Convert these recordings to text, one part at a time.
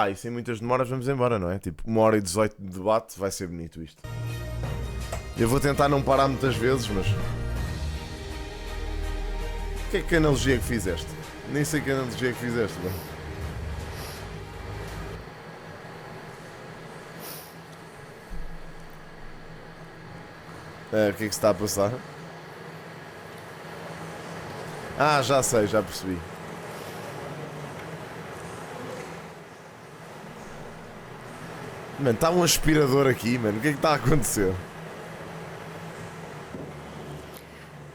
E sem muitas demoras vamos embora, não é? Tipo, 1h18 de debate, vai ser bonito isto. Eu vou tentar não parar muitas vezes, mas... Que analogia que fizeste? Nem sei que analogia que fizeste, mano. O que é que se está a passar? Já sei, já percebi. Mano, está um aspirador aqui, mano. O que é que está a acontecer?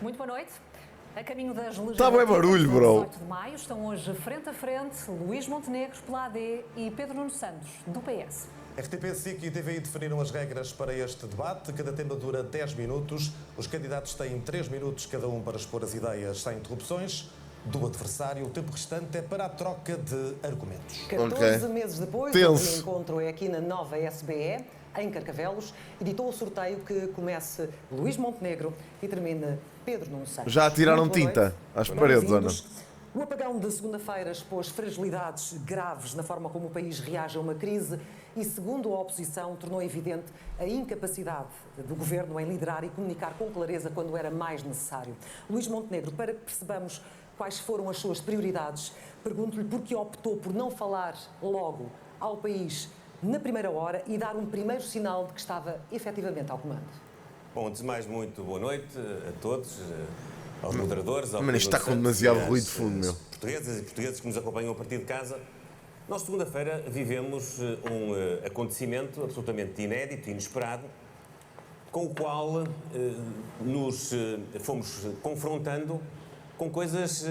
Muito boa noite. A caminho das legislativas Tá bem barulho, bro. 18 de maio estão hoje frente a frente Luís Montenegro pela AD e Pedro Nuno Santos, do PS. RTP, SIC e TVI definiram as regras para este debate. Cada tema dura 10 minutos. Os candidatos têm 3 minutos cada um para expor as ideias sem interrupções do adversário. O tempo restante é para a troca de argumentos. 14 meses depois, o encontro é aqui na nova SBE, em Carcavelos. Editou o sorteio que comece Luís Montenegro e termine Pedro Nuno Santos. Já atiraram tinta às paredes, ou não? O apagão de segunda-feira expôs fragilidades graves na forma como o país reage a uma crise e, segundo a oposição, tornou evidente a incapacidade do governo em liderar e comunicar com clareza quando era mais necessário. Luís Montenegro, para que percebamos quais foram as suas prioridades, pergunto-lhe por que optou por não falar logo ao país na primeira hora e dar um primeiro sinal de que estava efetivamente ao comando. Bom, antes de mais, muito boa noite a todos, aos moderadores, Mano, isto está com demasiado ruído de fundo, meu. Portuguesas e portugueses que nos acompanham a partir de casa. Nós, segunda-feira, vivemos um acontecimento absolutamente inédito, inesperado, com o qual nos fomos confrontando com coisas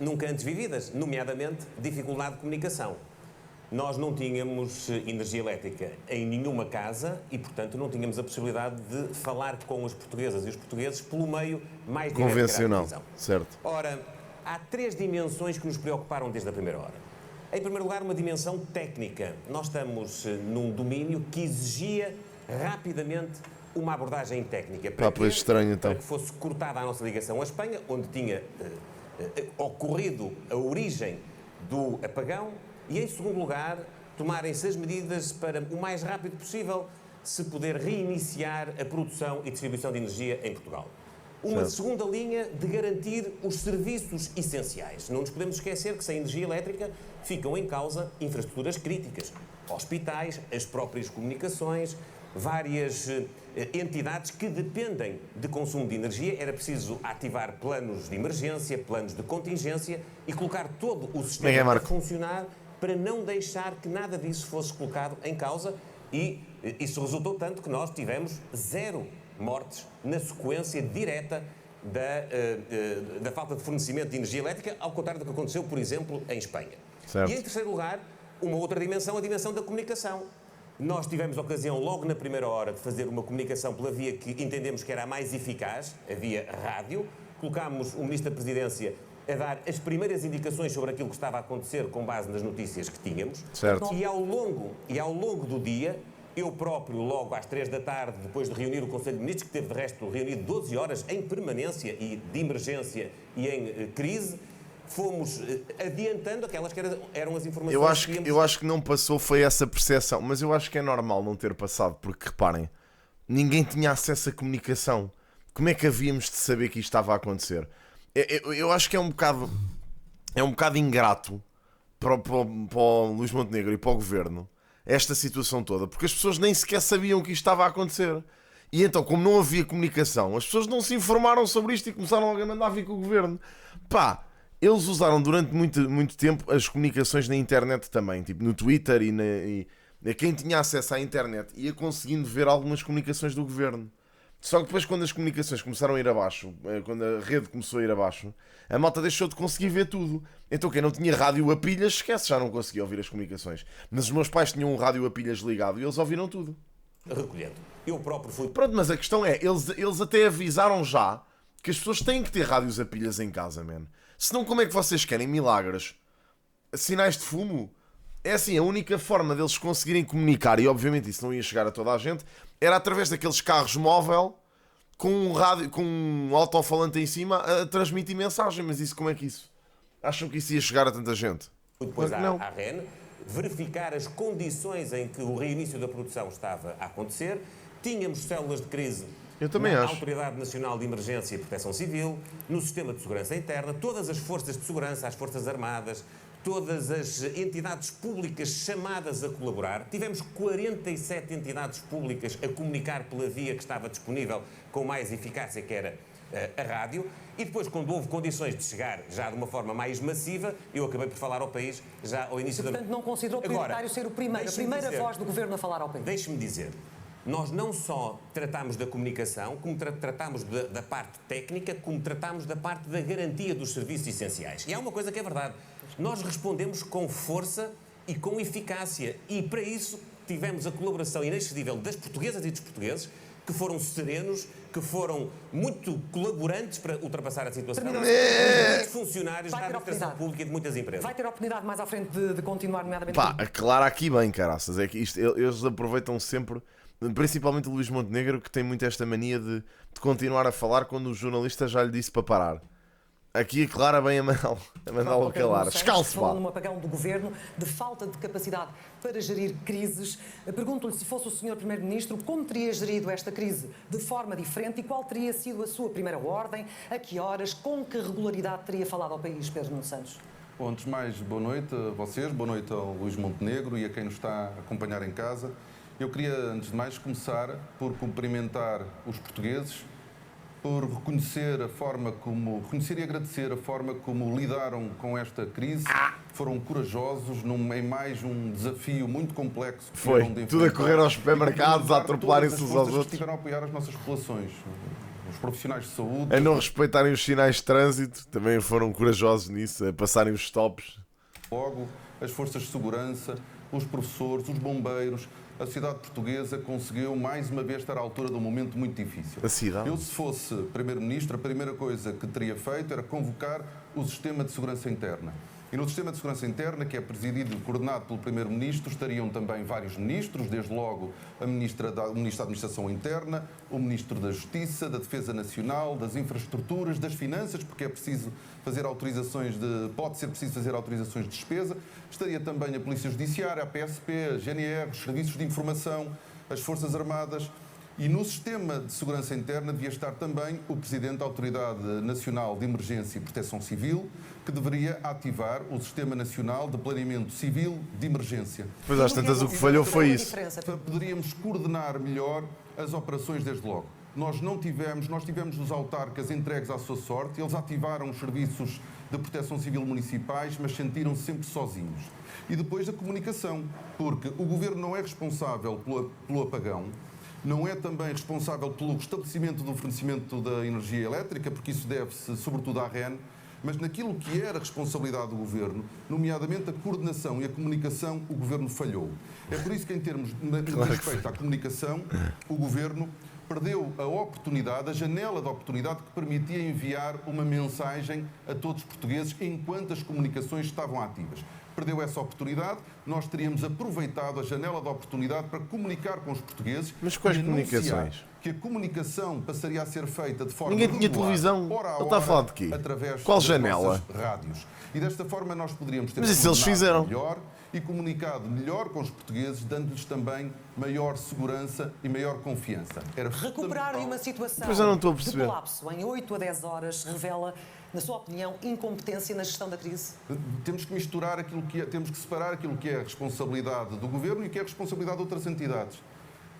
nunca antes vividas, nomeadamente dificuldade de comunicação. Nós não tínhamos energia elétrica em nenhuma casa e, portanto, não tínhamos a possibilidade de falar com as portuguesas e os portugueses pelo meio mais direto convencional, que era a televisão. certo. Ora, há 3 dimensões que nos preocuparam desde a primeira hora. Em primeiro lugar, uma dimensão técnica. Nós estamos num domínio que exigia rapidamente uma abordagem técnica. Pois estranho, então. Para que fosse cortada a nossa ligação à Espanha, onde tinha ocorrido a origem do apagão. E, em segundo lugar, tomarem-se as medidas para, o mais rápido possível, se poder reiniciar a produção e distribuição de energia em Portugal. Uma segunda linha de garantir os serviços essenciais. Não nos podemos esquecer que sem energia elétrica ficam em causa infraestruturas críticas. Hospitais, as próprias comunicações, várias entidades que dependem de consumo de energia. Era preciso ativar planos de emergência, planos de contingência e colocar todo o sistema a funcionar para não deixar que nada disso fosse colocado em causa, e isso resultou tanto que nós tivemos 0 mortes na sequência direta da falta de fornecimento de energia elétrica, ao contrário do que aconteceu, por exemplo, em Espanha. Certo. E, em terceiro lugar, uma outra dimensão, a dimensão da comunicação. Nós tivemos a ocasião, logo na primeira hora, de fazer uma comunicação pela via que entendemos que era a mais eficaz, a via rádio. Colocámos o Ministro da Presidência a dar as primeiras indicações sobre aquilo que estava a acontecer com base nas notícias que tínhamos. Certo. E ao longo do dia, eu próprio, logo às 3 da tarde, depois de reunir o Conselho de Ministros, que teve de resto reunido 12 horas em permanência e de emergência e em crise, fomos adiantando aquelas que eram as informações Eu acho que não passou, foi essa percepção, mas eu acho que é normal não ter passado, porque reparem, ninguém tinha acesso à comunicação. Como é que havíamos de saber que isto estava a acontecer? Eu acho que é um bocado ingrato para o Luís Montenegro e para o Governo esta situação toda, porque as pessoas nem sequer sabiam que isto estava a acontecer. E então, como não havia comunicação, as pessoas não se informaram sobre isto e começaram logo a mandar vir com o Governo. Eles usaram durante muito tempo as comunicações na internet também, tipo no Twitter e quem tinha acesso à internet ia conseguindo ver algumas comunicações do Governo. Só que depois, quando as comunicações começaram a ir abaixo, quando a rede começou a ir abaixo, a malta deixou de conseguir ver tudo. Então quem não tinha rádio a pilhas, esquece, já não conseguia ouvir as comunicações. Mas os meus pais tinham um rádio a pilhas ligado e eles ouviram tudo. Recolhendo. Eu próprio fui... Pronto, mas a questão é, eles até avisaram já que as pessoas têm que ter rádios a pilhas em casa, man. Senão como é que vocês querem milagres? Sinais de fumo? É assim, a única forma deles conseguirem comunicar, e obviamente isso não ia chegar a toda a gente, era através daqueles carros móvel com um rádio, com um alto-falante em cima a transmitir mensagem. Mas isso, como é que isso? Acham que isso ia chegar a tanta gente? Depois à REN, verificar as condições em que o reinício da produção estava a acontecer. Tínhamos células de crise Eu também na acho. Autoridade Nacional de Emergência e Proteção Civil, no Sistema de Segurança Interna, todas as forças de segurança, as Forças Armadas, todas as entidades públicas chamadas a colaborar. Tivemos 47 entidades públicas a comunicar pela via que estava disponível com mais eficácia, que era a rádio. E depois, quando houve condições de chegar já de uma forma mais massiva, eu acabei por falar ao país já ao início Portanto, não considerou prioritário Agora, ser a primeira voz do Governo a falar ao país? Deixe-me dizer, nós não só tratámos da comunicação, como tratámos da parte técnica, como tratámos da parte da garantia dos serviços essenciais. E há uma coisa que é verdade, nós respondemos com força e com eficácia, e para isso tivemos a colaboração inexcedível das portuguesas e dos portugueses, que foram serenos, que foram muito colaborantes para ultrapassar a situação. Muitos funcionários da administração pública e de muitas empresas. Vai ter a oportunidade mais à frente de continuar, nomeadamente... Pá, aclara aqui bem, caraças. É que eles aproveitam sempre, principalmente o Luís Montenegro, que tem muito esta mania de continuar a falar quando o jornalista já lhe disse para parar. Aqui aclara bem a mandá-lo calar. Escalce, falou pá. num apagão do Governo, de falta de capacidade para gerir crises. Pergunto-lhe, se fosse o Sr. Primeiro-Ministro, como teria gerido esta crise de forma diferente e qual teria sido a sua primeira ordem, a que horas, com que regularidade teria falado ao país, Pedro Nuno Santos? Bom, antes de mais, boa noite a vocês, boa noite ao Luís Montenegro e a quem nos está a acompanhar em casa. Eu queria, antes de mais, começar por cumprimentar os portugueses, por reconhecer e agradecer a forma como lidaram com esta crise. Foram corajosos em mais um desafio muito complexo. Que Foi, tiveram de tudo a enfrentar. correr aos supermercados, a atropelarem-se uns aos Que outros. estiveram a apoiar as nossas populações, os profissionais de saúde. A não respeitarem os sinais de trânsito, também foram corajosos nisso, a passarem os stops. Logo, as forças de segurança, os professores, os bombeiros, a sociedade portuguesa conseguiu mais uma vez estar à altura de um momento muito difícil. A cidade. Eu, se fosse Primeiro-Ministro, a primeira coisa que teria feito era convocar o Sistema de Segurança Interna. E no Sistema de Segurança Interna, que é presidido e coordenado pelo Primeiro-Ministro, estariam também vários ministros, desde logo o Ministro da Administração Interna, o Ministro da Justiça, da Defesa Nacional, das Infraestruturas, das Finanças, porque é preciso fazer pode ser preciso fazer autorizações de despesa. Estaria também a Polícia Judiciária, a PSP, a GNR, os Serviços de Informação, as Forças Armadas. E no Sistema de Segurança Interna devia estar também o Presidente da Autoridade Nacional de Emergência e Proteção Civil, que deveria ativar o Sistema Nacional de Planeamento Civil de Emergência. Pois às tantas o que falhou foi isso. Poderíamos coordenar melhor as operações desde logo. Nós tivemos os autarcas entregues à sua sorte, eles ativaram os serviços de proteção civil municipais, mas sentiram-se sempre sozinhos. E depois a comunicação, porque o Governo não é responsável pelo apagão, não é também responsável pelo restabelecimento do fornecimento da energia elétrica, porque isso deve-se sobretudo à REN, mas naquilo que era a responsabilidade do Governo, nomeadamente a coordenação e a comunicação, o Governo falhou. É por isso que, em termos de respeito à comunicação, o Governo perdeu a oportunidade, a janela de oportunidade que permitia enviar uma mensagem a todos os portugueses enquanto as comunicações estavam ativas. Perdeu essa oportunidade, nós teríamos aproveitado a janela de oportunidade para comunicar com os portugueses. Mas quais e anunciar comunicações? Que a comunicação passaria a ser feita de forma Ninguém tinha regular, televisão. hora a Ele está a hora, falar de quê? através Qual das janela? nossas rádios. E desta forma nós poderíamos ter Mas isso eles coordenado fizeram. melhor e comunicado melhor com os portugueses, dando-lhes também maior segurança e maior confiança. Era Recuperar fundamental. uma situação Pois eu não estou a de perceber. colapso em 8 a 10 horas revela, na sua opinião, incompetência na gestão da crise? Temos que misturar temos que separar aquilo que é a responsabilidade do Governo e o que é a responsabilidade de outras entidades.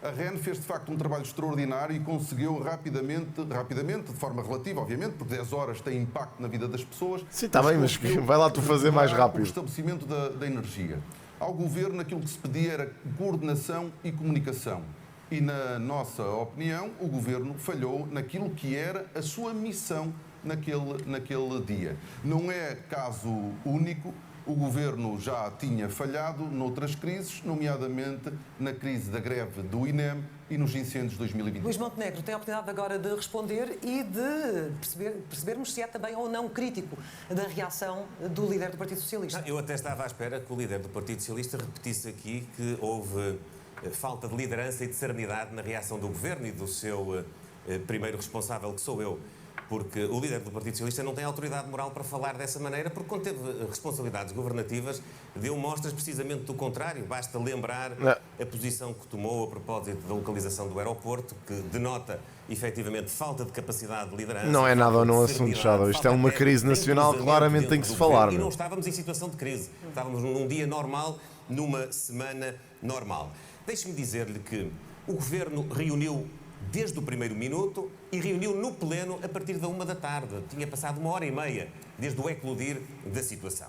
A REN fez, de facto, um trabalho extraordinário e conseguiu rapidamente, de forma relativa, obviamente, porque 10 horas tem impacto na vida das pessoas. Sim, está bem, mas conseguiu vai lá tu fazer mais recuperar rápido. O estabelecimento da energia. Ao Governo, aquilo que se pedia era coordenação e comunicação. E, na nossa opinião, o Governo falhou naquilo que era a sua missão naquele dia. Não é caso único. O Governo já tinha falhado noutras crises, nomeadamente na crise da greve do INEM e nos incêndios de 2020. Luís Montenegro tem a oportunidade agora de responder e de percebermos se é também ou não crítico da reação do líder do Partido Socialista. Eu até estava à espera que o líder do Partido Socialista repetisse aqui que houve falta de liderança e de serenidade na reação do Governo e do seu primeiro responsável, que sou eu. porque o líder do Partido Socialista não tem autoridade moral para falar dessa maneira, porque quando teve responsabilidades governativas, deu mostras precisamente do contrário. Basta lembrar a posição que tomou a propósito da localização do aeroporto, que denota, efetivamente, falta de capacidade de liderança. Não é nada no assunto, Shadow. Isto é uma crise nacional, claramente tem que se falar. E não estávamos em situação de crise. Estávamos num dia normal, numa semana normal. Deixe-me dizer-lhe que o Governo reuniu desde o primeiro minuto e reuniu no pleno a partir da 1 da tarde. Tinha passado 1h30 desde o eclodir da situação.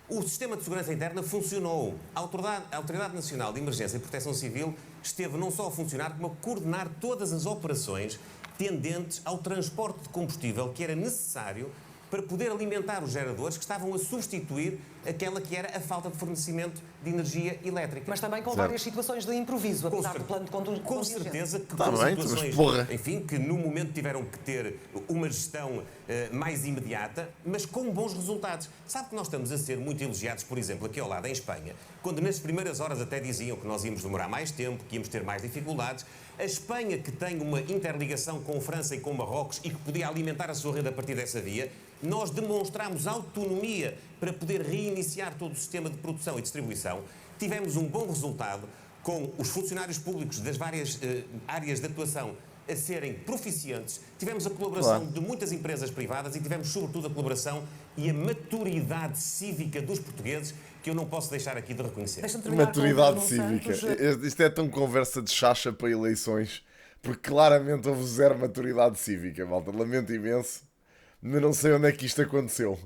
O sistema de segurança interna funcionou. A Autoridade Nacional de Emergência e Proteção Civil esteve não só a funcionar, como a coordenar todas as operações tendentes ao transporte de combustível que era necessário para poder alimentar os geradores que estavam a substituir aquela que era a falta de fornecimento de energia elétrica. Mas também com várias situações de improviso, apesar do plano de contingência. Com certeza que Tá com bem, situações, mas porra. enfim, que no momento tiveram que ter uma gestão mais imediata, mas com bons resultados. Sabe que nós estamos a ser muito elogiados, por exemplo, aqui ao lado em Espanha, quando nas primeiras horas até diziam que nós íamos demorar mais tempo, que íamos ter mais dificuldades. A Espanha, que tem uma interligação com França e com Marrocos e que podia alimentar a sua rede a partir dessa via, nós demonstramos autonomia para poder reiniciar todo o sistema de produção e distribuição. Tivemos um bom resultado com os funcionários públicos das várias áreas de atuação a serem proficientes. Tivemos a colaboração de muitas empresas privadas e tivemos, sobretudo, a colaboração e a maturidade cívica dos portugueses, que eu não posso deixar aqui de reconhecer. Maturidade cívica. Isto é tão conversa de chacha para eleições, porque claramente houve zero maturidade cívica, malta. Lamento imenso, mas não sei onde é que isto aconteceu.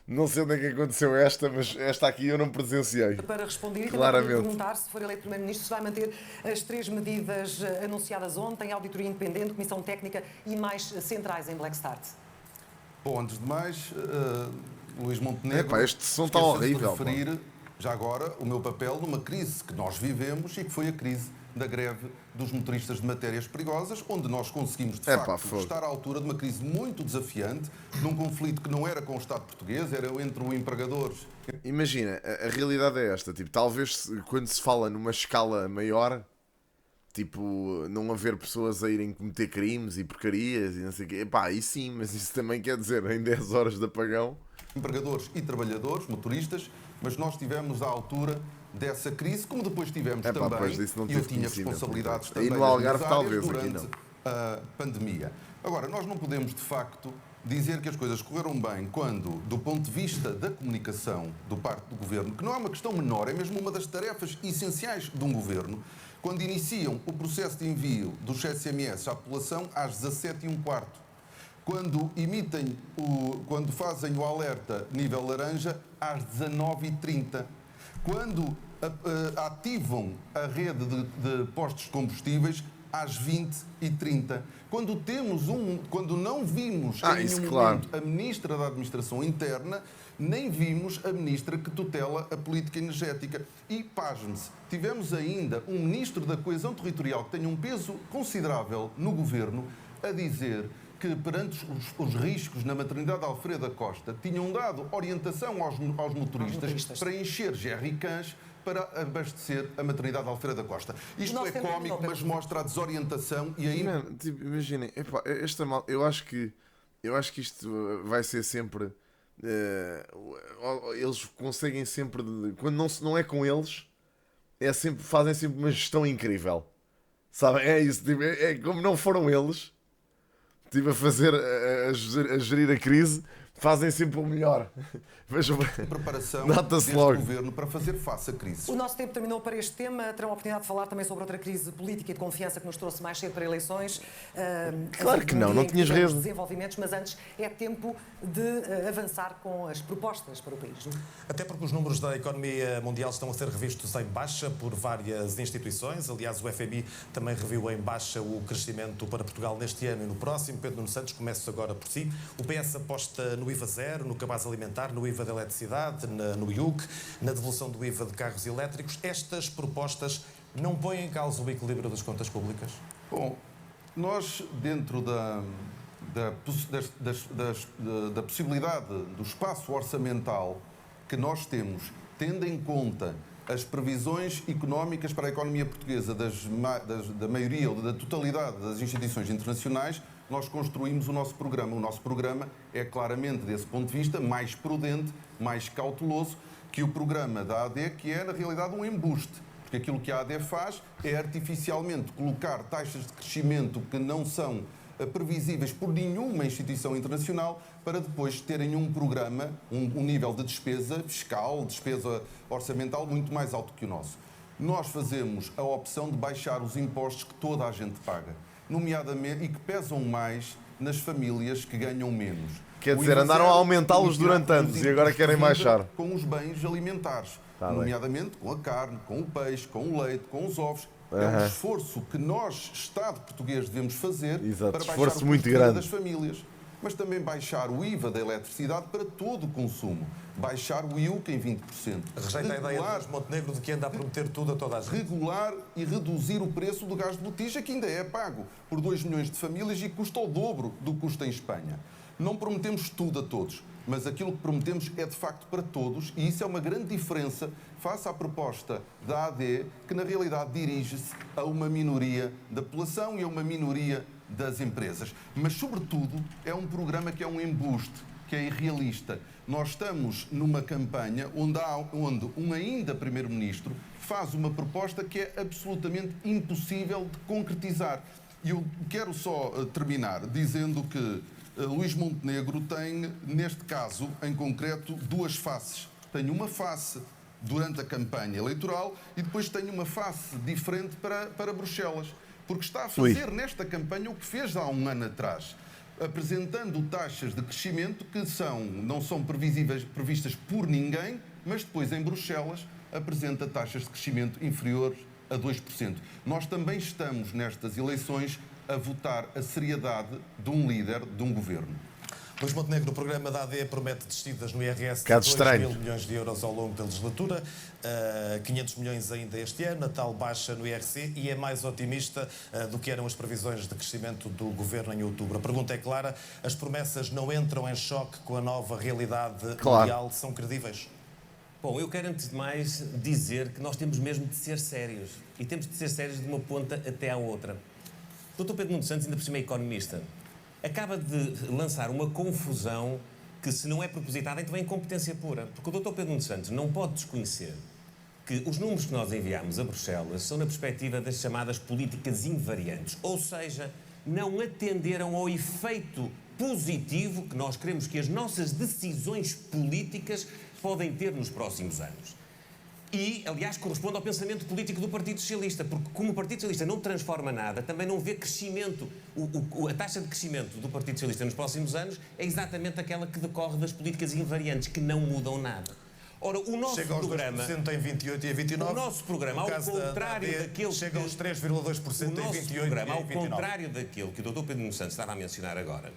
Não sei onde é que aconteceu mas esta aqui eu não presenciei. Para responder e claramente também perguntar, se for eleito Primeiro-Ministro, se vai manter as 3 medidas anunciadas ontem, auditoria independente, comissão técnica e mais centrais em Black Start. Bom, antes de mais, Luís Montenegro, este som está horrível. Referir já agora o meu papel numa crise que nós vivemos e que foi a crise da greve dos motoristas de matérias perigosas, onde nós conseguimos, de facto, estar à altura de uma crise muito desafiante, num conflito que não era com o Estado português, era entre o empregador. Imagina, a realidade é esta, tipo, talvez quando se fala numa escala maior, tipo, não haver pessoas a irem cometer crimes e porcarias e não sei o quê, aí sim, mas isso também quer dizer, em 10 horas de apagão. Empregadores e trabalhadores, motoristas, mas nós estivemos à altura dessa crise, como depois tivemos também, e eu tinha responsabilidades também no Algarve, talvez, durante a pandemia. Agora, nós não podemos, de facto, dizer que as coisas correram bem quando, do ponto de vista da comunicação do parte do Governo, que não é uma questão menor, é mesmo uma das tarefas essenciais de um Governo, quando iniciam o processo de envio dos SMS à população às 17h15, quando fazem o alerta nível laranja às 19h30, quando ativam a rede de postos de combustíveis às 20h30, quando não vimos em nenhum momento a Ministra da Administração Interna, nem vimos a Ministra que tutela a política energética. E, pasme-se, tivemos ainda um Ministro da Coesão Territorial que tem um peso considerável no Governo a dizer que, perante os riscos na maternidade de Alfredo da Costa, tinham dado orientação aos motoristas para encher jerrycans para abastecer a maternidade de Alfredo da Costa. Isto é cómico, mas mostra a desorientação e aí... Imaginem, eu acho que isto vai ser sempre... eles conseguem sempre... Quando não é com eles, fazem sempre uma gestão incrível. Sabem? É isso. É como não foram eles... Estive a fazer, a gerir a crise, fazem sempre o melhor. Vejam bem. Preparação deste governo para fazer face à crise. O nosso tempo terminou para este tema. Terão a oportunidade de falar também sobre outra crise política e de confiança que nos trouxe mais cedo para eleições. Claro que não tinhas rede. Desenvolvimentos, mas antes é tempo de avançar com as propostas para o país. Até porque os números da economia mundial estão a ser revistos em baixa por várias instituições. Aliás, o FMI também reviu em baixa o crescimento para Portugal neste ano e no próximo. Pedro Nuno Santos, começo agora por si. O PS aposta no IVA zero, no cabaz alimentar, no IVA da eletricidade, no IUC, na devolução do IVA de carros elétricos. Estas propostas não põem em causa o equilíbrio das contas públicas? Bom, nós, dentro da possibilidade do espaço orçamental que nós temos, tendo em conta as previsões económicas para a economia portuguesa da maioria ou da totalidade das instituições internacionais, nós construímos o nosso programa. O nosso programa é claramente, desse ponto de vista, mais prudente, mais cauteloso que o programa da AD, que é, na realidade, um embuste. Porque aquilo que a AD faz é artificialmente colocar taxas de crescimento que não são previsíveis por nenhuma instituição internacional para depois terem um programa, um nível de despesa fiscal, despesa orçamental muito mais alto que o nosso. Nós fazemos a opção de baixar os impostos que toda a gente paga, nomeadamente, e que pesam mais nas famílias que ganham menos. Quer dizer, andaram a aumentá-los durante anos e agora querem baixar. Com os bens alimentares, nomeadamente com a carne, com o peixe, com o leite, com os ovos. É um esforço que nós, Estado português, devemos fazer para baixar o custo de vida das famílias. Mas também baixar o IVA da eletricidade para todo o consumo. Baixar o IUC em 20%. Rejeita a ideia de Montenegro de que anda a prometer tudo a toda a gente. Regular e reduzir o preço do gás de botija, que ainda é pago por 2 milhões de famílias e custa o dobro do que custa em Espanha. Não prometemos tudo a todos, mas aquilo que prometemos é de facto para todos, e isso é uma grande diferença face à proposta da AD, que na realidade dirige-se a uma minoria da população e a uma minoria das empresas. Mas, sobretudo, é um programa que é um embuste, que é irrealista. Nós estamos numa campanha onde um ainda Primeiro-Ministro faz uma proposta que é absolutamente impossível de concretizar. E eu quero só terminar dizendo que Luís Montenegro tem, neste caso, em concreto, 2 faces. Tem uma face durante a campanha eleitoral e depois tem uma face diferente para Bruxelas. Porque está a fazer nesta campanha o que fez há um ano atrás, apresentando taxas de crescimento que não são previstas por ninguém, mas depois em Bruxelas apresenta taxas de crescimento inferiores a 2%. Nós também estamos nestas eleições a votar a seriedade de um líder de um governo. Luís Montenegro, o programa da AD promete descidas no IRS de 2 mil milhões de euros ao longo da legislatura, 500 milhões ainda este ano, a tal baixa no IRC, e é mais otimista do que eram as previsões de crescimento do governo em outubro. A pergunta é clara: as promessas não entram em choque com a nova realidade mundial? São credíveis? Bom, eu quero antes de mais dizer que nós temos mesmo de ser sérios. E temos de ser sérios de uma ponta até à outra. O Dr. Pedro Nuno Santos, ainda por cima é economista, acaba de lançar uma confusão que, se não é propositada, então é incompetência pura. Porque o Dr. Pedro Nuno Santos não pode desconhecer que os números que nós enviamos a Bruxelas são na perspectiva das chamadas políticas invariantes. Ou seja, não atenderam ao efeito positivo que nós queremos que as nossas decisões políticas podem ter nos próximos anos. E, aliás, corresponde ao pensamento político do Partido Socialista, porque como o Partido Socialista não transforma nada, também não vê crescimento. A taxa de crescimento do Partido Socialista nos próximos anos é exatamente aquela que decorre das políticas invariantes, que não mudam nada. Ora, o nosso chega aos programa... 2% em 28 e 29. O nosso programa, ao contrário daquele... Chega aos 3,2% em 28 e 29. O nosso programa, ao contrário daquele que o Dr. Pedro Nuno Santos estava a mencionar agora,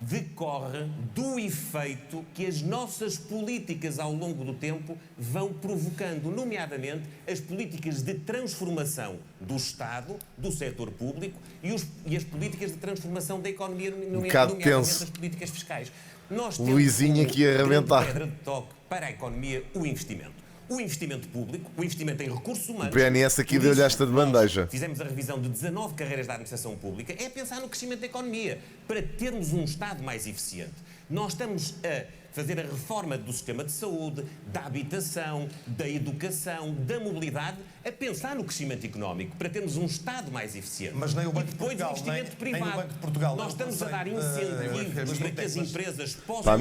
decorre do efeito que as nossas políticas ao longo do tempo vão provocando, nomeadamente as políticas de transformação do Estado, do setor público e as políticas de transformação da economia, nomeadamente as políticas fiscais. Nós temos Luizinho aqui a arrebentar. pedra de toque para a economia, o investimento. O investimento público, o investimento em recursos humanos... O PNS aqui deu-lhe esta de bandeja. Fizemos a revisão de 19 carreiras da administração pública. É pensar no crescimento da economia, para termos um Estado mais eficiente. Nós estamos a fazer a reforma do sistema de saúde, da habitação, da educação, da mobilidade, a pensar no crescimento económico, para termos um Estado mais eficiente. Mas nem o Banco e depois de Portugal, o investimento privado. nem o Banco de Portugal, nós estamos a dar incentivos para que as empresas possam... Pá,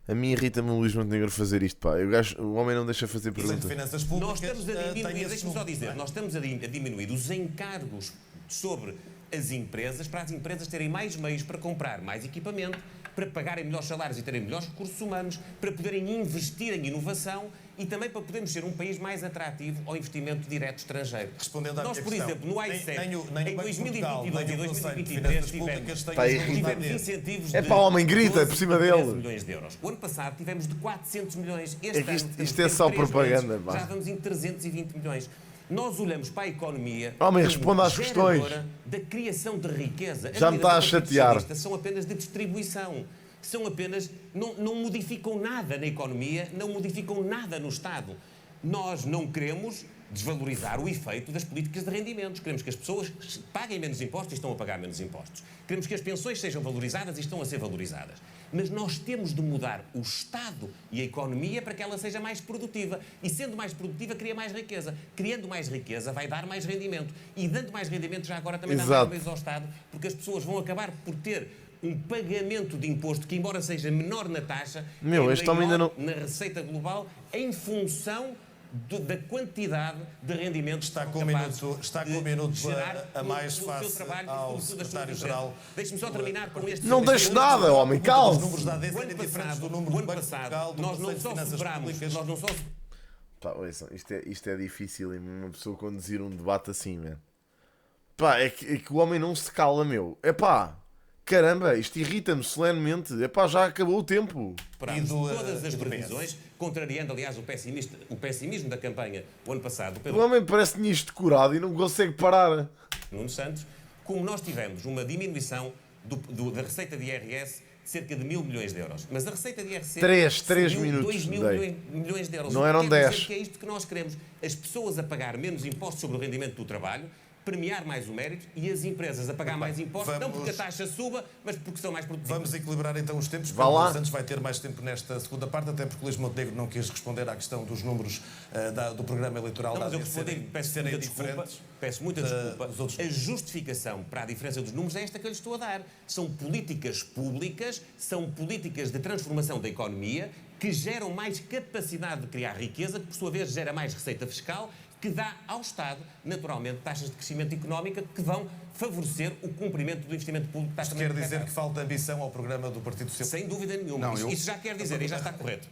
a mim irrita-me o Luís Montenegro fazer isto, pá. O homem não deixa fazer perguntas. Nós estamos a diminuir, deixa-me só dizer, nós estamos a diminuir os encargos sobre as empresas, para as empresas terem mais meios para comprar mais equipamento, para pagarem melhores salários e terem melhores recursos humanos, para poderem investir em inovação e também para podermos ser um país mais atrativo ao investimento direto estrangeiro. Respondendo à nós, por questão, exemplo, no i7, em 2022 e 2023 tivemos incentivos de... É para o homem grita, é por cima dele. milhões de euros. O ano passado tivemos de 400 milhões. Este ano, isto é só propaganda. Meses, já vamos em 320 milhões. Nós olhamos para a economia... Homem, responda às questões. ...da criação de riqueza. Já me está a chatear. São apenas de distribuição. São apenas... Não modificam nada na economia, não modificam nada no Estado. Nós não queremos desvalorizar o efeito das políticas de rendimentos. Queremos que as pessoas paguem menos impostos e estão a pagar menos impostos. Queremos que as pensões sejam valorizadas e estão a ser valorizadas. Mas nós temos de mudar o Estado e a economia para que ela seja mais produtiva. E sendo mais produtiva, cria mais riqueza. Criando mais riqueza, vai dar mais rendimento. E dando mais rendimento, já agora também dá mais meios ao Estado, porque as pessoas vão acabar por ter um pagamento de imposto que, embora seja menor na taxa, este homem ainda não... na receita global, em função da quantidade de rendimentos está com um minuto a mais face ao secretário-geral. Deixe-me só terminar com este... Não deixe nada, homem, calma. Os números da AD serem diferentes do número do Banco de Portugal, do Conselho de Finanças Públicas. Nós não só... Pá, ouçam, isto é difícil, uma pessoa conduzir um debate assim, man. Pá, é que o homem não se cala, meu. É pá, caramba, isto irrita-me solenemente. É pá, já acabou o tempo. Todas as previsões, contrariando, aliás, o pessimismo da campanha o ano passado. O homem parece que tinha isto decorado e não consegue parar. Nuno Santos, como nós tivemos uma diminuição da receita de IRS de cerca de 1.000 milhões de euros. Mas a receita de IRS... 3 minutos. 2 mil milhões de euros. Não eram 10. Que é isto que nós queremos. As pessoas a pagar menos impostos sobre o rendimento do trabalho, premiar mais o mérito e as empresas a pagar mais impostos, não porque a taxa suba, mas porque são mais produtivas. Vamos equilibrar então os tempos. Vá lá. Santos vai ter mais tempo nesta segunda parte, até porque o Luís Montenegro não quis responder à questão dos números do programa eleitoral. Não, mas eu respondi, peço muita desculpa. A justificação para a diferença dos números é esta que eu lhes estou a dar. São políticas públicas, são políticas de transformação da economia que geram mais capacidade de criar riqueza, que por sua vez gera mais receita fiscal, que dá ao Estado, naturalmente, taxas de crescimento económico que vão favorecer o cumprimento do investimento público. Isto quer dizer que falta ambição ao programa do Partido Socialista? Sem dúvida nenhuma. Não, isso já quer dizer, e já está correto.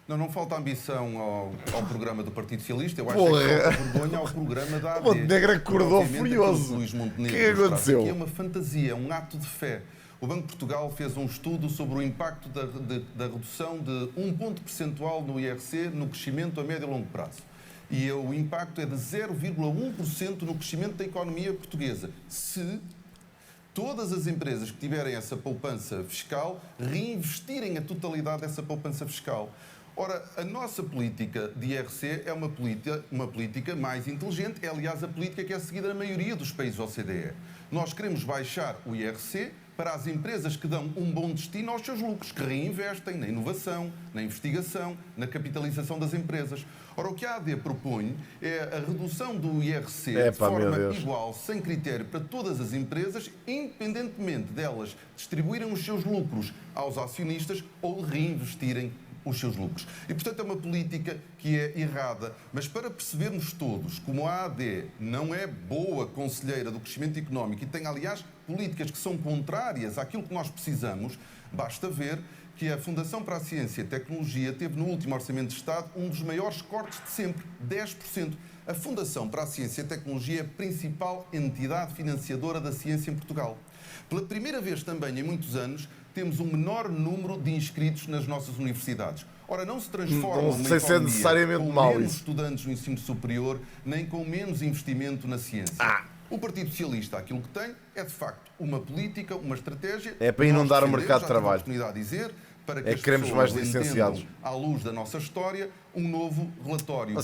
Não falta ambição ao programa do Partido Socialista. Eu acho que falta vergonha ao programa da AD. O Montenegro acordou furioso. Luís Montenegro, o que aconteceu? É uma fantasia, um ato de fé. O Banco de Portugal fez um estudo sobre o impacto da redução de 1 ponto percentual no IRC no crescimento a médio e longo prazo. E o impacto é de 0,1% no crescimento da economia portuguesa, se todas as empresas que tiverem essa poupança fiscal reinvestirem a totalidade dessa poupança fiscal. Ora, a nossa política de IRC é uma política mais inteligente, é aliás a política que é seguida na maioria dos países OCDE. Nós queremos baixar o IRC para as empresas que dão um bom destino aos seus lucros, que reinvestem na inovação, na investigação, na capitalização das empresas. Ora, o que a AD propõe é a redução do IRC de forma igual, sem critério, para todas as empresas, independentemente delas distribuírem os seus lucros aos acionistas ou reinvestirem os seus lucros. E, portanto, é uma política que é errada. Mas para percebermos todos como a AD não é boa conselheira do crescimento económico e tem, aliás, políticas que são contrárias àquilo que nós precisamos, basta ver que a Fundação para a Ciência e Tecnologia teve no último Orçamento de Estado um dos maiores cortes de sempre, 10%. A Fundação para a Ciência e Tecnologia é a principal entidade financiadora da ciência em Portugal. Pela primeira vez também em muitos anos, temos um menor número de inscritos nas nossas universidades. Ora, não se transforma uma economia com menos estudantes no ensino superior, nem com menos investimento na ciência. O Partido Socialista, aquilo que tem, é de facto uma política, uma estratégia... É para inundar o mercado de trabalho. Dizer, para que é que queremos mais licenciados. À luz da nossa história, um novo relatório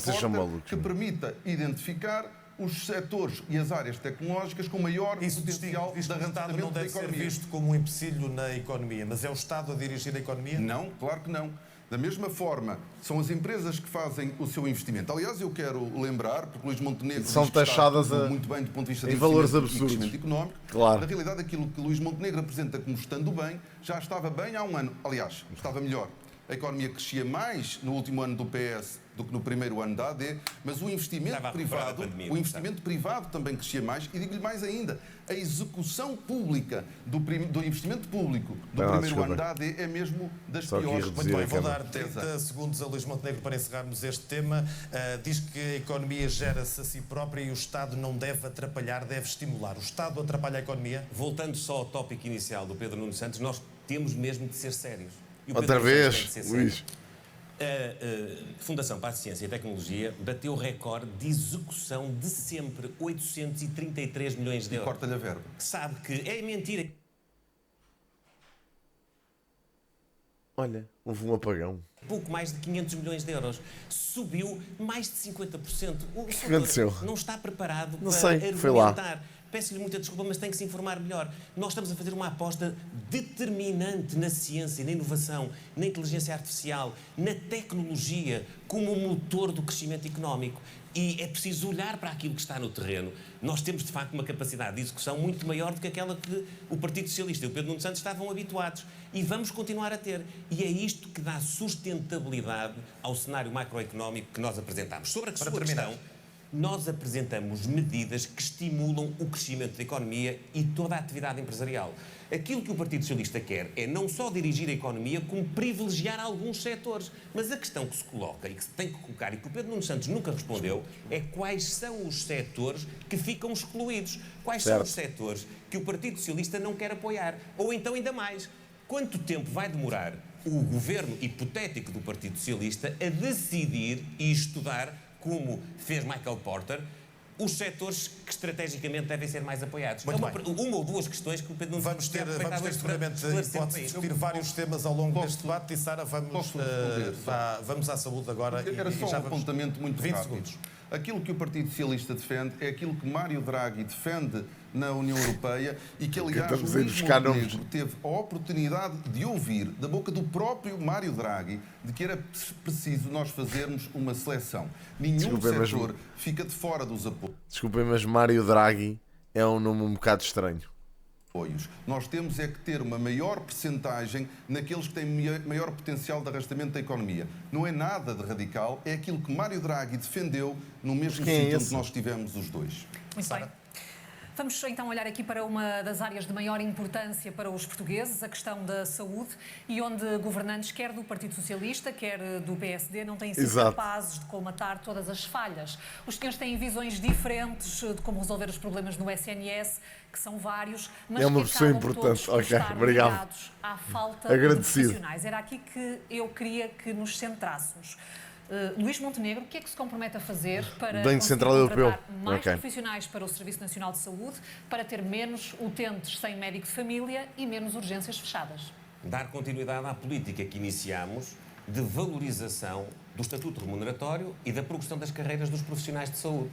que permita identificar os setores e as áreas tecnológicas com maior potencial de arrendamento não deve ser visto como um empecilho na economia, mas é o Estado a dirigir a economia? Não, claro que não. Da mesma forma, são as empresas que fazem o seu investimento. Aliás, eu quero lembrar, porque o Luís Montenegro são taxadas muito bem do ponto de vista de valores absurdos e crescimento económico. Claro. Na realidade, aquilo que o Luís Montenegro apresenta como estando bem, já estava bem há um ano. Aliás, estava melhor. A economia crescia mais no último ano do PS do que no primeiro ano da AD, mas o investimento privado também crescia mais. E digo-lhe mais ainda, a execução pública do investimento público do primeiro ano da AD é mesmo das piores. Muito bem, vou dar 30 segundos a Luís Montenegro para encerrarmos este tema. Diz que a economia gera-se a si própria e o Estado não deve atrapalhar, deve estimular. O Estado atrapalha a economia? Voltando só ao tópico inicial do Pedro Nuno Santos, nós temos mesmo de ser sérios. Outra vez, Luís. A Fundação para a Ciência e Tecnologia bateu o recorde de execução de sempre, 833 milhões de euros. E corta-lhe a verba. Sabe que é mentira. Olha, houve um apagão. Pouco mais de 500 milhões de euros. Subiu mais de 50%. O que aconteceu? não está preparado Não para sei, foi lá. argumentar. Peço-lhe muita desculpa, mas tem que se informar melhor. Nós estamos a fazer uma aposta determinante na ciência, na inovação, na inteligência artificial, na tecnologia, como motor do crescimento económico. E é preciso olhar para aquilo que está no terreno. Nós temos, de facto, uma capacidade de execução muito maior do que aquela que o Partido Socialista e o Pedro Nuno Santos estavam habituados. E vamos continuar a ter. E é isto que dá sustentabilidade ao cenário macroeconómico que nós apresentamos. Sobre a sua questão, nós apresentamos medidas que estimulam o crescimento da economia e toda a atividade empresarial. Aquilo que o Partido Socialista quer é não só dirigir a economia, como privilegiar alguns setores. Mas a questão que se coloca e que se tem que colocar, e que o Pedro Nuno Santos nunca respondeu, é quais são os setores que ficam excluídos. Quais são os setores que o Partido Socialista não quer apoiar? Ou então, ainda mais, quanto tempo vai demorar o governo hipotético do Partido Socialista a decidir e estudar, como fez Michael Porter, os setores que estrategicamente devem ser mais apoiados? Muito uma ou duas questões que o Pedro Nuno Vamos ter seguramente hipótese de discutir vários temas ao longo deste debate. E Sara, vamos à saúde agora. Era só um apontamento muito 20 rápido. segundos. Aquilo que o Partido Socialista defende é aquilo que Mário Draghi defende na União Europeia e que, aliás, o Luís Montenegro teve a oportunidade de ouvir da boca do próprio Mário Draghi de que era preciso nós fazermos uma seleção. Nenhum setor fica de fora dos apoios. Desculpem, mas Mário Draghi é um nome um bocado estranho. Nós temos é que ter uma maior percentagem naqueles que têm maior potencial de arrastamento da economia. Não é nada de radical, é aquilo que Mário Draghi defendeu no mesmo sítio onde nós tivemos os dois. Muito bem. Vamos então olhar aqui para uma das áreas de maior importância para os portugueses, a questão da saúde, e onde governantes, quer do Partido Socialista, quer do PSD, não têm sido capazes de colmatar todas as falhas. Os senhores têm visões diferentes de como resolver os problemas no SNS, que são vários, mas é uma que pessoa acabam importante. todos por estar ligados à falta de profissionais. Era aqui que eu queria que nos centrássemos. Luís Montenegro, o que é que se compromete a fazer para contratar mais profissionais para o Serviço Nacional de Saúde, para ter menos utentes sem médico de família e menos urgências fechadas? Dar continuidade à política que iniciámos de valorização do estatuto remuneratório e da progressão das carreiras dos profissionais de saúde.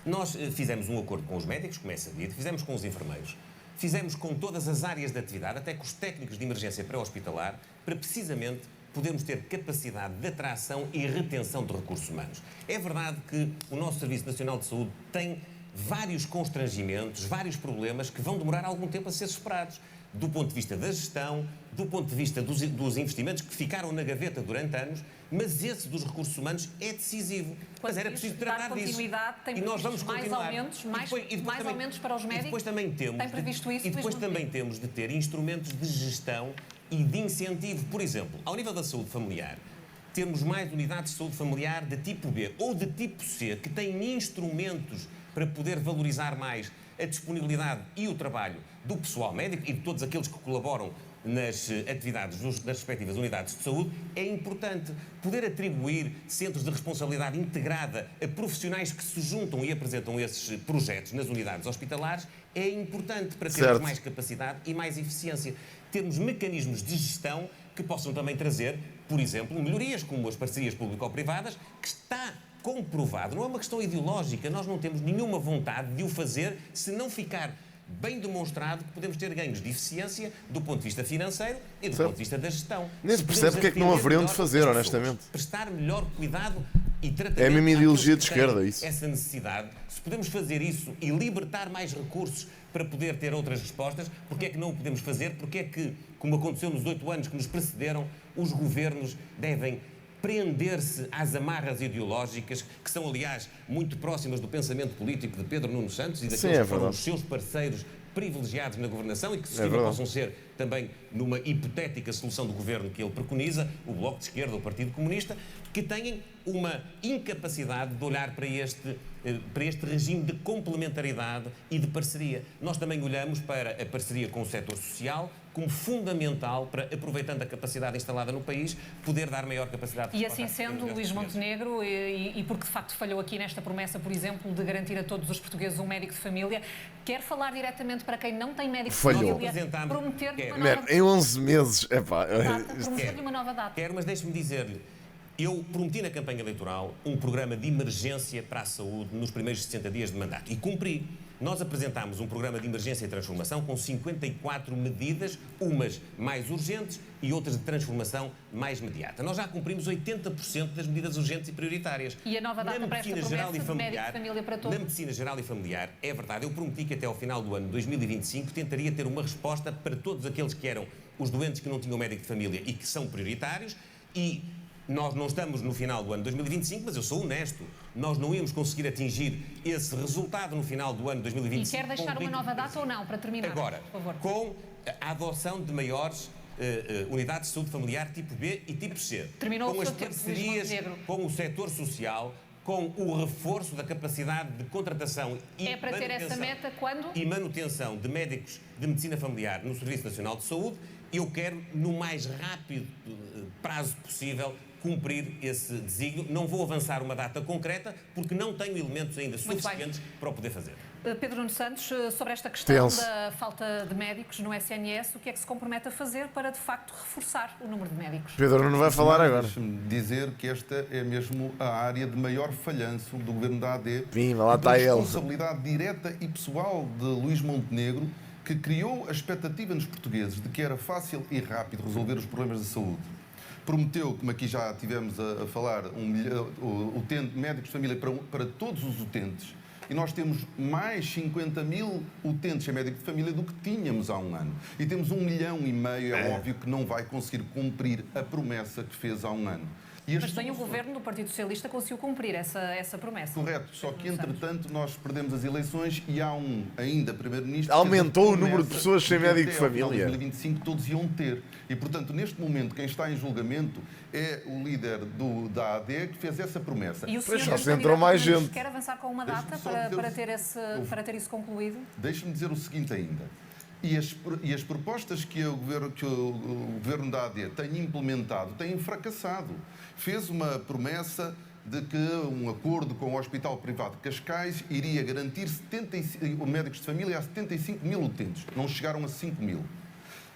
Nós fizemos um acordo com os médicos, como é sabido, fizemos com os enfermeiros, fizemos com todas as áreas de atividade, até com os técnicos de emergência pré-hospitalar, para precisamente podemos ter capacidade de atração e retenção de recursos humanos. É verdade que o nosso Serviço Nacional de Saúde tem vários constrangimentos, vários problemas que vão demorar algum tempo a ser superados, do ponto de vista da gestão, do ponto de vista dos investimentos que ficaram na gaveta durante anos, mas esse dos recursos humanos é decisivo. Mas era preciso tratar disso. E nós vamos continuar. Mais aumentos para os médicos? E depois também temos, tem previsto isso? E depois também temos de ter instrumentos de gestão e de incentivo. Por exemplo, ao nível da saúde familiar, temos mais unidades de saúde familiar de tipo B ou de tipo C, que têm instrumentos para poder valorizar mais a disponibilidade e o trabalho do pessoal médico e de todos aqueles que colaboram nas atividades das respectivas unidades de saúde. É importante poder atribuir centros de responsabilidade integrada a profissionais que se juntam e apresentam esses projetos nas unidades hospitalares. É importante para termos mais capacidade e mais eficiência. Termos mecanismos de gestão que possam também trazer, por exemplo, melhorias como as parcerias público-privadas, que está comprovado. Não é uma questão ideológica, nós não temos nenhuma vontade de o fazer se não ficar bem demonstrado que podemos ter ganhos de eficiência do ponto de vista financeiro e do ponto de vista da gestão. Nem se percebe porque é que não haveriam de fazer, honestamente. Prestar melhor cuidado e tratamento. É a mesma ideologia de esquerda, isso. Essa necessidade, se podemos fazer isso e libertar mais recursos para poder ter outras respostas, porque é que não o podemos fazer? Porque é que, como aconteceu nos 8 anos que nos precederam, os governos devem prender-se às amarras ideológicas, que são, aliás, muito próximas do pensamento político de Pedro Nuno Santos e daqueles que foram os seus parceiros privilegiados na governação e que se possam ser também numa hipotética solução do governo que ele preconiza, o Bloco de Esquerda, o Partido Comunista, que têm uma incapacidade de olhar para este para este regime de complementaridade e de parceria. Nós também olhamos para a parceria com o setor social como fundamental para, aproveitando a capacidade instalada no país, poder dar maior capacidade de resposta. E assim sendo, Luís Montenegro, e porque de facto falhou aqui nesta promessa, por exemplo, de garantir a todos os portugueses um médico de família, quer falar diretamente para quem não tem médico de família, prometer-lhe uma nova data? Em 11 meses, prometer-lhe uma nova data. Quero, mas deixe-me dizer-lhe, eu prometi na campanha eleitoral um programa de emergência para a saúde nos primeiros 60 dias de mandato e cumpri. Nós apresentámos um programa de emergência e transformação com 54 medidas, umas mais urgentes e outras de transformação mais imediata. Nós já cumprimos 80% das medidas urgentes e prioritárias. E a nova data para esta promessa de médico de família para todos? Na medicina geral e familiar, é verdade, eu prometi que até ao final do ano 2025 tentaria ter uma resposta para todos aqueles que eram os doentes que não tinham médico de família e que são prioritários, e nós não estamos no final do ano 2025, mas eu sou honesto. Nós não íamos conseguir atingir esse resultado no final do ano 2025. E quer deixar uma nova data ou não, para terminar? Agora, por favor. Com a adoção de maiores unidades de saúde familiar tipo B e tipo C. Terminou com o as seu tempo, parcerias com o setor social, com o reforço da capacidade de contratação e é para ter essa meta quando? E manutenção de médicos de medicina familiar no Serviço Nacional de Saúde. Eu quero, no mais rápido prazo possível, cumprir esse desígnio. Não vou avançar uma data concreta, porque não tenho elementos ainda suficientes para o poder fazer. Pedro Nuno Santos, sobre esta questão da falta de médicos no SNS, o que é que se compromete a fazer para, de facto, reforçar o número de médicos? Pedro não vai falar agora. Deixa-me dizer que esta é mesmo a área de maior falhanço do governo da AD. Pima, lá está ele. Responsabilidade direta e pessoal de Luís Montenegro, que criou a expectativa nos portugueses de que era fácil e rápido resolver os problemas de saúde. Prometeu, como aqui já tivemos a falar, médicos de família para todos os utentes. E nós temos mais 50.000 utentes em médico de família do que tínhamos há um ano. E temos 1,5 milhão, é óbvio que não vai conseguir cumprir a promessa que fez há um ano. Mas bem, o governo do Partido Socialista conseguiu cumprir essa promessa. Correto, só que entretanto nós perdemos as eleições e há ainda primeiro-ministro... Aumentou o número de pessoas sem médico de família. Em 2025 todos iam ter. E portanto, neste momento, quem está em julgamento é o líder da AD que fez essa promessa. E o senhor só se entrou mais gente. Quer avançar com uma data para ter isso concluído? Deixe-me dizer o seguinte ainda. E as propostas que o governo da AD tem implementado têm fracassado. Fez uma promessa de que um acordo com o Hospital Privado de Cascais iria garantir médicos de família a 75.000 utentes. Não chegaram a 5.000.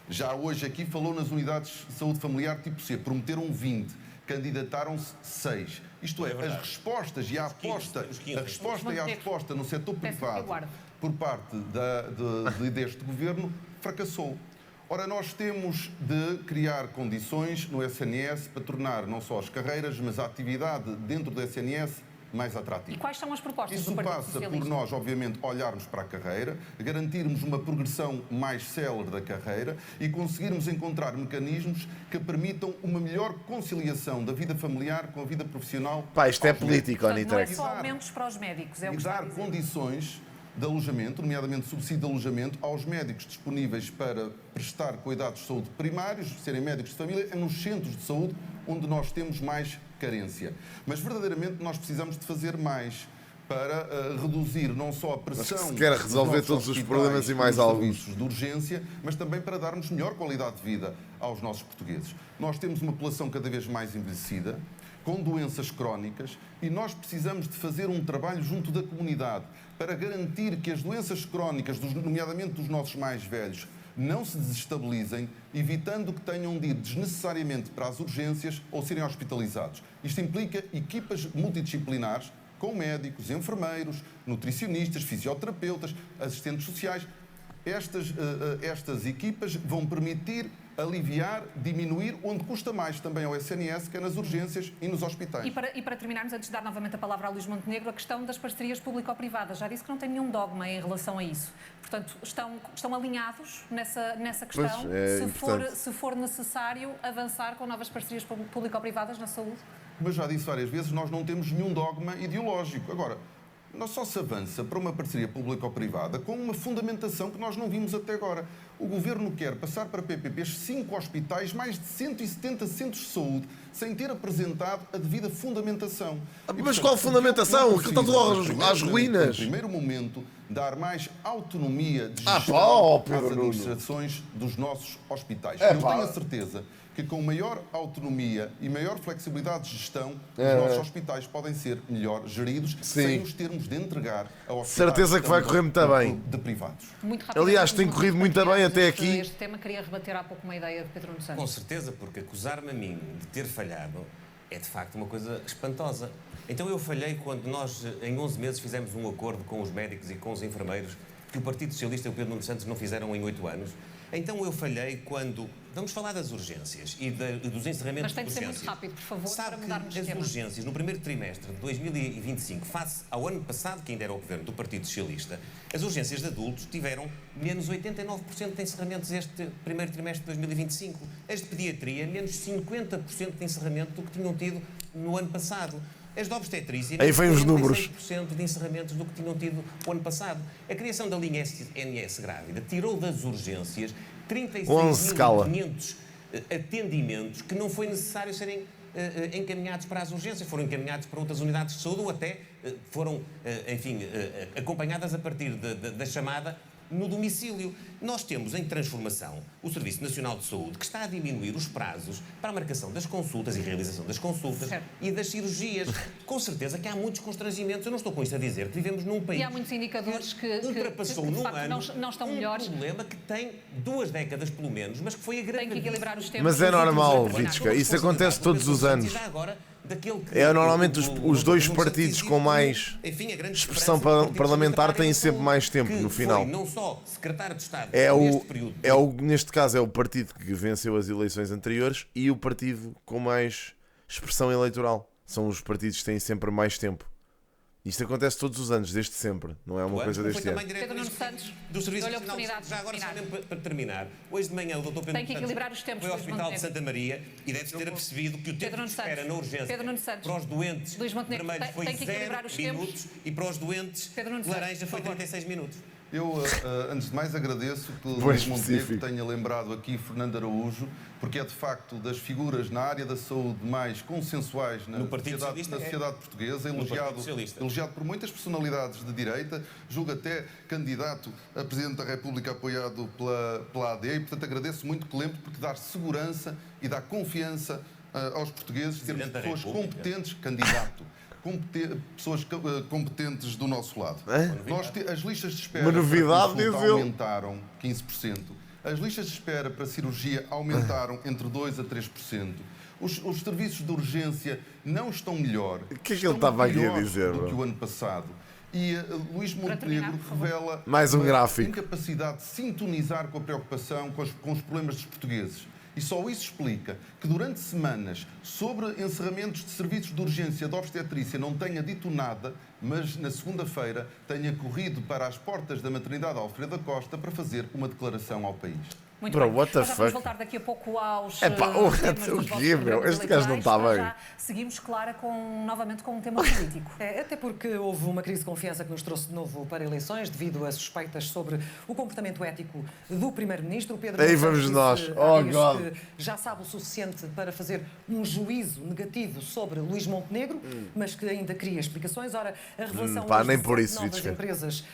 Já hoje aqui falou nas unidades de saúde familiar tipo C. Prometeram 20. Candidataram-se 6. Isto é, as respostas e a aposta no setor privado por parte deste governo fracassou. Ora, nós temos de criar condições no SNS para tornar não só as carreiras, mas a atividade dentro do SNS mais atrativa. E quais são as propostas do Partido Socialista? Isso passa por nós, obviamente, olharmos para a carreira, garantirmos uma progressão mais célere da carreira e conseguirmos encontrar mecanismos que permitam uma melhor conciliação da vida familiar com a vida profissional. Isto é político, Anitta. Não é só aumentos para os médicos, é o que está a dizer. E dar condições de alojamento, nomeadamente subsídio de alojamento, aos médicos disponíveis para prestar cuidados de saúde primários, serem médicos de família, nos centros de saúde onde nós temos mais carência. Mas verdadeiramente nós precisamos de fazer mais para reduzir não só a pressão... Se quer resolver todos os problemas e mais alguns. Serviços de urgência, mas também para darmos melhor qualidade de vida aos nossos portugueses. Nós temos uma população cada vez mais envelhecida, com doenças crónicas, e nós precisamos de fazer um trabalho junto da comunidade para garantir que as doenças crónicas, nomeadamente dos nossos mais velhos, não se desestabilizem, evitando que tenham de ir desnecessariamente para as urgências ou serem hospitalizados. Isto implica equipas multidisciplinares, com médicos, enfermeiros, nutricionistas, fisioterapeutas, assistentes sociais. Estas equipas vão permitir aliviar, diminuir, onde custa mais também ao SNS, que é nas urgências e nos hospitais. E para terminarmos, antes de dar novamente a palavra a Luís Montenegro, a questão das parcerias público-privadas. Já disse que não tem nenhum dogma em relação a isso. Portanto, estão alinhados nessa questão, se for necessário avançar com novas parcerias público-privadas na saúde? Mas já disse várias vezes, nós não temos nenhum dogma ideológico. Agora, só se avança para uma parceria público-privada com uma fundamentação que nós não vimos até agora. O Governo quer passar para PPPs 5 hospitais, mais de 170 centros de saúde, sem ter apresentado a devida fundamentação. Mas qual fundamentação? Aquilo está tudo às ruínas. No primeiro momento, dar mais autonomia de Pedro às Nuno. administrações dos nossos hospitais. Eu tenho a certeza que com maior autonomia e maior flexibilidade de gestão, os nossos hospitais podem ser melhor geridos, sem os termos de entregar a hospitais certeza que vai correr muito bem. De privados. Muito rapidamente, Aliás, tem corrido muito bem até aqui. Este tema queria rebater há pouco uma ideia de Pedro Nuno Santos. Com certeza, porque acusar-me a mim de ter falhado é de facto uma coisa espantosa. Então eu falhei quando nós, em 11 meses, fizemos um acordo com os médicos e com os enfermeiros que o Partido Socialista e o Pedro Nuno Santos não fizeram em 8 anos. Então eu falhei quando... Vamos falar das urgências e dos encerramentos de urgências. Mas tem de ser muito rápido, por favor, Sabe para mudarmos de que as tema. urgências, no primeiro trimestre de 2025, face ao ano passado, que ainda era o governo do Partido Socialista, as urgências de adultos tiveram menos 89% de encerramentos este primeiro trimestre de 2025. As de pediatria, menos 50% de encerramento do que tinham tido no ano passado. As de obstetrícia, Aí vem os números. 46% de encerramentos do que tinham tido o ano passado. A criação da linha SNS grávida tirou das urgências 36.500 atendimentos que não foi necessário serem encaminhados para as urgências, foram encaminhados para outras unidades de saúde ou até foram, enfim, acompanhadas a partir da chamada no domicílio. Nós temos em transformação o Serviço Nacional de Saúde, que está a diminuir os prazos para a marcação das consultas e realização das consultas e das cirurgias. Com certeza que há muitos constrangimentos. Eu não estou com isto a dizer que vivemos num país... E há muitos indicadores que ultrapassou de num facto, ano não estão melhores. Um problema que tem 2 décadas, pelo menos, mas que foi agravado. Tem que equilibrar os tempos. Mas é normal, Vitzka, isso acontece todos os anos. É normalmente os dois partidos com mais expressão parlamentar têm sempre mais tempo no final. Não só secretário de Estado Neste caso é o partido que venceu as eleições anteriores e o partido com mais expressão eleitoral. São os partidos que têm sempre mais tempo. Isto acontece todos os anos, desde sempre. Não é uma coisa deste ano. Pedro Nuno Santos, do Serviço dou-lhe a Nacional oportunidade já agora, de só terminar. mesmo para terminar. Hoje de manhã o Dr. Pedro Tem que Nuno equilibrar os Santos tempos, foi ao Luís Hospital de Montenegro. Santa Maria e deve-se ter apercebido que o tempo de espera na urgência para os doentes Luís Montenegro, vermelhos foi tem que equilibrar 0 os tempos. minutos e para os doentes laranja foi 36 minutos. Eu, antes de mais, agradeço que o Bem Luís Montenegro específico. tenha lembrado aqui Fernando Araújo, porque é de facto das figuras na área da saúde mais consensuais na sociedade portuguesa, elogiado por muitas personalidades de direita, julgo até candidato a Presidente da República apoiado pela AD, e portanto agradeço muito que lembre, porque dá segurança e dá confiança aos portugueses, termos pessoas competentes, pessoas competentes do nosso lado. As listas de espera aumentaram 15%. As listas de espera para cirurgia aumentaram entre 2% a 3%. Os serviços de urgência não estão melhor. O que é que ele estava aqui a dizer? Do que o ano passado. E Luís Montenegro revela mais um gráfico. Incapacidade de sintonizar com a preocupação com os problemas dos portugueses. E só isso explica que durante semanas, sobre encerramentos de serviços de urgência de obstetrícia, não tenha dito nada, mas na segunda-feira tenha corrido para as portas da maternidade Alfredo da Costa para fazer uma declaração ao país. Muito Bro, bem. what the Nós já fuck? vamos voltar daqui a pouco aos Epá, temas dos o vossos quê, meu? programas Este gajo não está eleitorais. bem. Já seguimos, Clara, novamente com um tema político. Até porque houve uma crise de confiança que nos trouxe de novo para eleições, devido a suspeitas sobre o comportamento ético do Primeiro-Ministro. O Pedro Aí Nuno vamos Santos nós. disse Oh, há dias God. que já sabe o suficiente para fazer um juízo negativo sobre Luís Montenegro, mas que ainda cria explicações. Ora, a revelação hoje nem de por 7 isso, novas Vitzka. empresas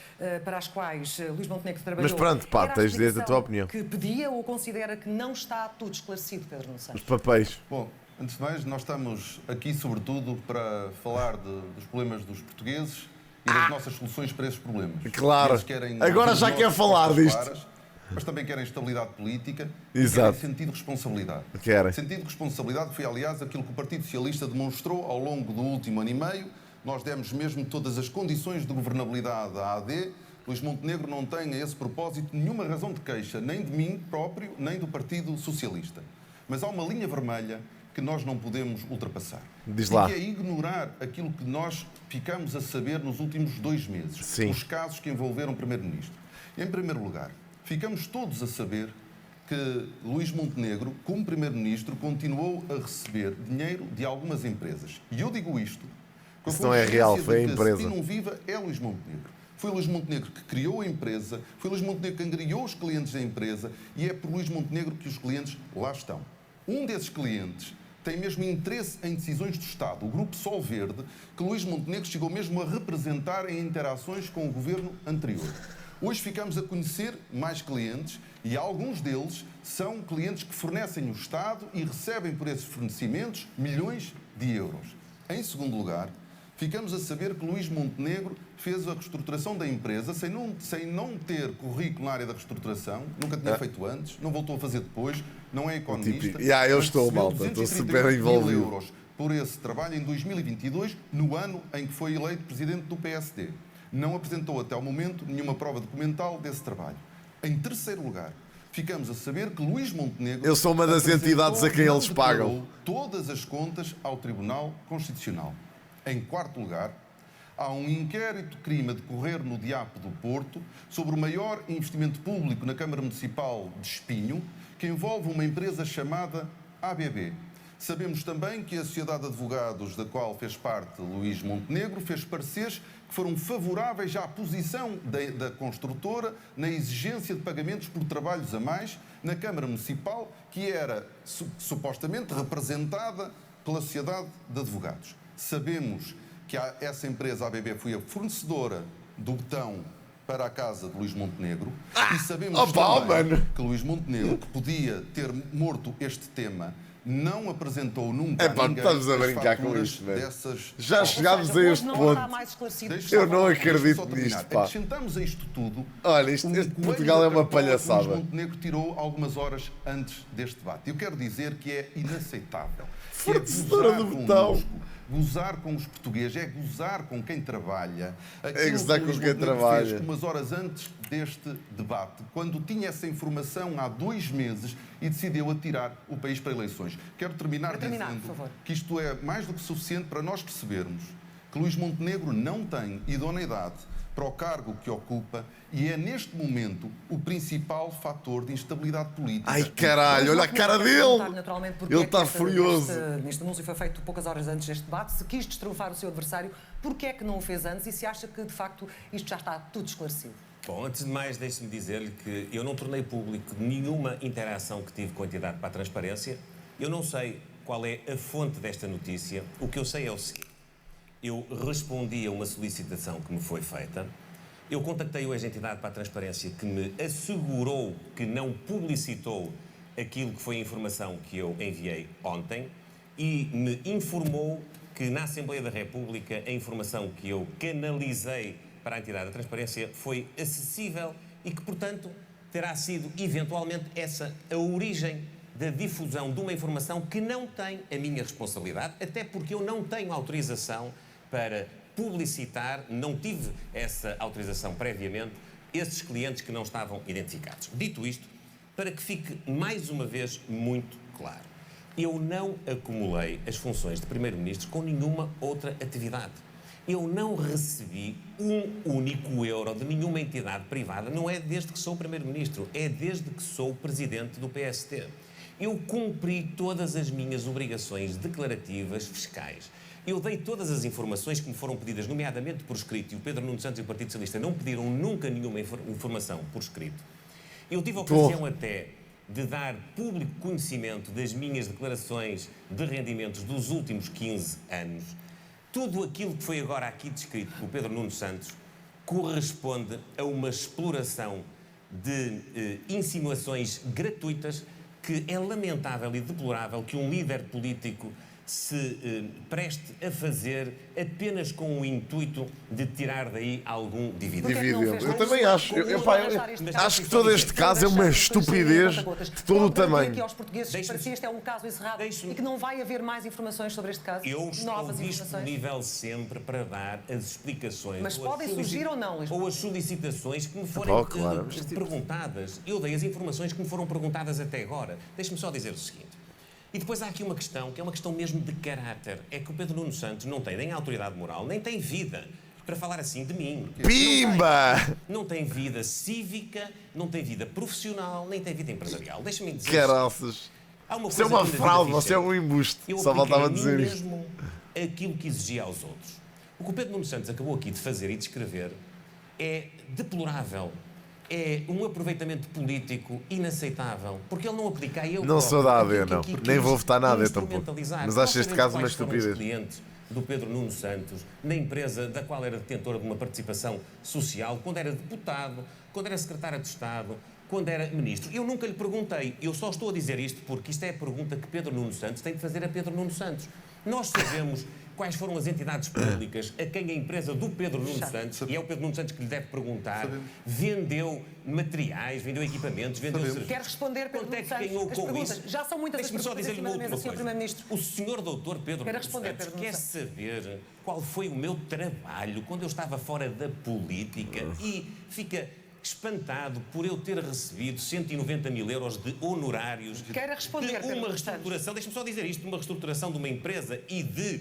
para as quais Luís Montenegro trabalhou. Mas pronto, pá, era a tens direito à tua explicação opinião. que pedia ou considera que não está tudo esclarecido, Pedro Nuno Santos? Os papéis. Bom, antes de mais, nós estamos aqui sobretudo para falar dos problemas dos portugueses e das nossas soluções para esses problemas. Claro. Eles querem Agora ouvir já nós quer falar respostas disto. claras, mas também querem estabilidade política. Exato. E querem sentido de responsabilidade. Querem. Sentido de responsabilidade foi, aliás, aquilo que o Partido Socialista demonstrou ao longo do último ano e meio. Nós demos mesmo todas as condições de governabilidade à AD. Luís Montenegro não tem, a esse propósito, nenhuma razão de queixa, nem de mim próprio, nem do Partido Socialista. Mas há uma linha vermelha que nós não podemos ultrapassar. Diz lá. E que é ignorar aquilo que nós ficamos a saber nos últimos 2 meses. Sim. Os casos que envolveram o Primeiro-Ministro. Em primeiro lugar, ficamos todos a saber que Luís Montenegro, como Primeiro-Ministro, continuou a receber dinheiro de algumas empresas. E eu digo isto Isso não é real, foi a empresa. Se não viva é Luís Montenegro. Foi Luís Montenegro que criou a empresa, foi Luís Montenegro que angariou os clientes da empresa e é por Luís Montenegro que os clientes lá estão. Um desses clientes tem mesmo interesse em decisões do Estado, o Grupo Sol Verde, que Luís Montenegro chegou mesmo a representar em interações com o governo anterior. Hoje ficamos a conhecer mais clientes e alguns deles são clientes que fornecem o Estado e recebem por esses fornecimentos milhões de euros. Em segundo lugar, ficamos a saber que Luís Montenegro fez a reestruturação da empresa sem não ter currículo na área da reestruturação, nunca tinha feito antes, não voltou a fazer depois, não é economista. Eu estou, malta, estou super envolvido. Euros por esse trabalho em 2022, no ano em que foi eleito presidente do PSD. Não apresentou até ao momento nenhuma prova documental desse trabalho. Em terceiro lugar, ficamos a saber que Luís Montenegro... Eu sou uma das entidades a quem eles pagam. ...todas as contas ao Tribunal Constitucional. Em quarto lugar, há um inquérito crime a decorrer no DIAP do Porto sobre o maior investimento público na Câmara Municipal de Espinho, que envolve uma empresa chamada ABB. Sabemos também que a Sociedade de Advogados, da qual fez parte Luís Montenegro, fez pareceres que foram favoráveis à posição da construtora na exigência de pagamentos por trabalhos a mais na Câmara Municipal, que era supostamente representada pela Sociedade de Advogados. Sabemos que essa empresa, a ABB, foi a fornecedora do botão para a casa de Luís Montenegro e sabemos também que Luís Montenegro, que podia ter morto este tema, não apresentou nunca a ninguém estamos a brincar com isto, dessas... Já chegámos a este ponto. Eu não acredito nisto, pá. Acrescentamos a isto tudo... Olha, este Portugal é uma palhaçada. Luís Montenegro tirou algumas horas antes deste debate. Eu quero dizer que é inaceitável. Fornecedora do botão. Gozar com os portugueses, é gozar com quem trabalha. É gozar com quem trabalha. Fez umas horas antes deste debate, quando tinha essa informação há 2 meses e decidiu atirar o país para eleições. Quero terminar dizendo que isto é mais do que suficiente para nós percebermos que Luís Montenegro não tem idoneidade para o cargo que ocupa e é, neste momento, o principal fator de instabilidade política. Ai, caralho, olha a cara dele! Ele está furioso. Neste anúncio foi feito poucas horas antes deste debate. Se quis destrunfar o seu adversário, porquê é que não o fez antes e se acha que, de facto, isto já está tudo esclarecido? Bom, antes de mais, deixe-me dizer-lhe que eu não tornei público nenhuma interação que tive com a entidade para a transparência. Eu não sei qual é a fonte desta notícia. O que eu sei é o seguinte. Eu respondi a uma solicitação que me foi feita. Eu contactei hoje a entidade para a transparência que me assegurou que não publicitou aquilo que foi a informação que eu enviei ontem e me informou que na Assembleia da República a informação que eu canalizei para a entidade da transparência foi acessível e que, portanto, terá sido eventualmente essa a origem da difusão de uma informação que não tem a minha responsabilidade, até porque eu não tenho autorização para publicitar, não tive essa autorização previamente, esses clientes que não estavam identificados. Dito isto, para que fique mais uma vez muito claro, eu não acumulei as funções de Primeiro-Ministro com nenhuma outra atividade. Eu não recebi um único euro de nenhuma entidade privada, não é desde que sou Primeiro-Ministro, é desde que sou Presidente do PST. Eu cumpri todas as minhas obrigações declarativas fiscais. Eu dei todas as informações que me foram pedidas, nomeadamente por escrito, e o Pedro Nuno Santos e o Partido Socialista não pediram nunca nenhuma informação por escrito. Eu tive a ocasião até de dar público conhecimento das minhas declarações de rendimentos dos últimos 15 anos. Tudo aquilo que foi agora aqui descrito pelo Pedro Nuno Santos corresponde a uma exploração de insinuações gratuitas que é lamentável e deplorável que um líder político se preste a fazer apenas com o intuito de tirar daí algum dividendo. Eu também acho. Acho que todo este caso é uma estupidez de todo o tamanho. Aqui aos portugueses para si este é um caso encerrado e que não vai haver mais informações sobre este caso? Eu estou disponível sempre para dar as explicações. Mas podem surgir ou não, ou as solicitações que me forem perguntadas. Eu dei as informações que me foram perguntadas até agora. Deixe-me só dizer o seguinte. E depois há aqui uma questão, que é uma questão mesmo de caráter. É que o Pedro Nuno Santos não tem nem autoridade moral, nem tem vida para falar assim de mim. Pimba! Não tem vida cívica, não tem vida profissional, nem tem vida empresarial. Deixa-me dizer... Caraças! Você é uma fraude, você é um embuste. Só faltava dizer isto. Mesmo aquilo que exigia aos outros. O que o Pedro Nuno Santos acabou aqui de fazer e de escrever é deplorável. É um aproveitamento político inaceitável, porque ele não aplica a eu Não sou da AD, não. Nem vou votar na AD tampouco. instrumentalizar. Mas acho este caso uma Quais foram os estupidez. clientes do Pedro Nuno Santos, na empresa da qual era detentor de uma participação social, quando era deputado, quando era secretário de Estado, quando era ministro. Eu nunca lhe perguntei, eu só estou a dizer isto porque isto é a pergunta que Pedro Nuno Santos tem de fazer a Pedro Nuno Santos. Nós sabemos quais foram as entidades públicas a quem a empresa do Pedro Nuno Santos, e é o Pedro Nuno Santos que lhe deve perguntar, vendeu materiais, vendeu equipamentos, vendeu serviços. Quer responder, Pedro Nuno Santos, ganhou as com perguntas? isso? Já são muitas as Deixe-me só perguntas dizer-lhe em uma cima da outra mesa, Sr. coisa. Primeiro-Ministro. O senhor doutor Pedro Nuno Santos quer saber qual foi o meu trabalho quando eu estava fora da política e fica espantado por eu ter recebido 190 mil euros de honorários Quer responder, de Pedro uma Nuno Santos. reestruturação, deixe-me só dizer isto, de uma reestruturação de uma empresa e de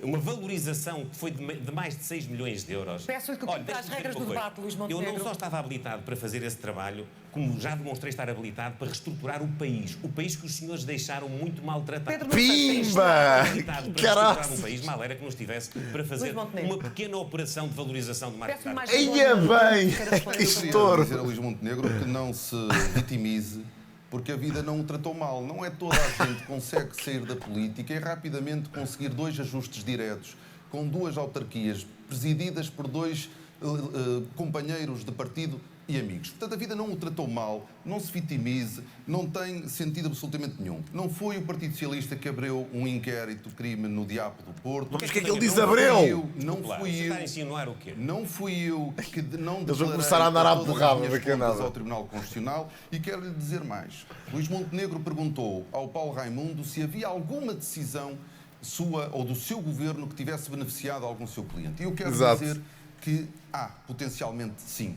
uma valorização que foi de mais de 6 milhões de euros. Peço-lhe que cumpra as regras do debate, Luís Eu Montenegro. não só estava habilitado para fazer esse trabalho, como já demonstrei estar habilitado para reestruturar o país que os senhores deixaram muito maltratado. Pedro Nuno Santos, Pimba! Habilitado para reestruturar um país, mal era que não estivesse para fazer uma pequena operação de valorização de marketing. Eia bem! Que estouro! Dizer a Luís Montenegro que não se vitimize, porque a vida não o tratou mal. Não é toda a gente que consegue sair da política e rapidamente conseguir 2 ajustes diretos com 2 autarquias presididas por 2 companheiros de partido e amigos. Portanto, a vida não o tratou mal, não se vitimize, não tem sentido absolutamente nenhum. Não foi o Partido Socialista que abriu um inquérito de crime no Diapo do Porto. Mas o que é que ele diz abriu? Não fui eu. Está a insinuar o quê? Não fui eu que não Eles vão começar a andar à todas as porrada minhas daqui a contas nada. ao Tribunal Constitucional e quero-lhe dizer mais. Luís Montenegro perguntou ao Paulo Raimundo se havia alguma decisão sua ou do seu governo que tivesse beneficiado algum seu cliente. E eu quero dizer que há, potencialmente, sim.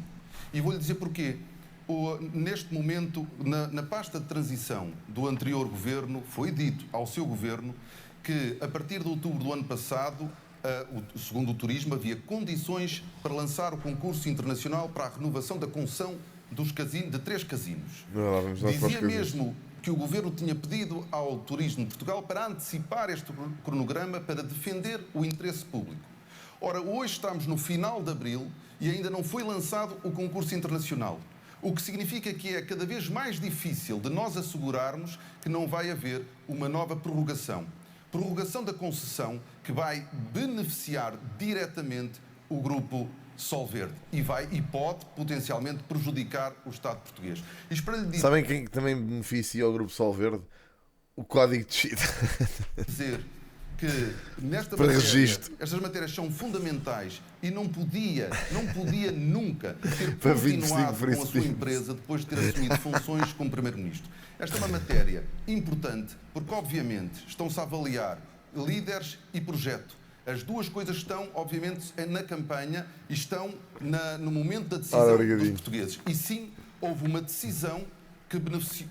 E vou-lhe dizer porquê. Neste momento, na pasta de transição do anterior governo, foi dito ao seu governo que, a partir de outubro do ano passado, segundo o turismo, havia condições para lançar o concurso internacional para a renovação da concessão de 3 casinos. Dizia mesmo que o governo tinha pedido ao Turismo de Portugal para antecipar este cronograma para defender o interesse público. Ora, hoje estamos no final de abril e ainda não foi lançado o concurso internacional. O que significa que é cada vez mais difícil de nós assegurarmos que não vai haver uma nova prorrogação. Prorrogação da concessão que vai beneficiar diretamente o Grupo Sol Verde e pode potencialmente prejudicar o Estado português. E para lhe dizer... Sabem quem também beneficia o Grupo Sol Verde? O Código de Descida. Dizer que nesta para matéria, registro. estas matérias são fundamentais e não podia nunca ter Para continuado 25 com a sua empresa depois de ter assumido funções como Primeiro-Ministro. Esta é uma matéria importante porque, obviamente, estão-se a avaliar líderes e projeto. As duas coisas estão, obviamente, na campanha e estão no momento da decisão dos portugueses. E sim, houve uma decisão que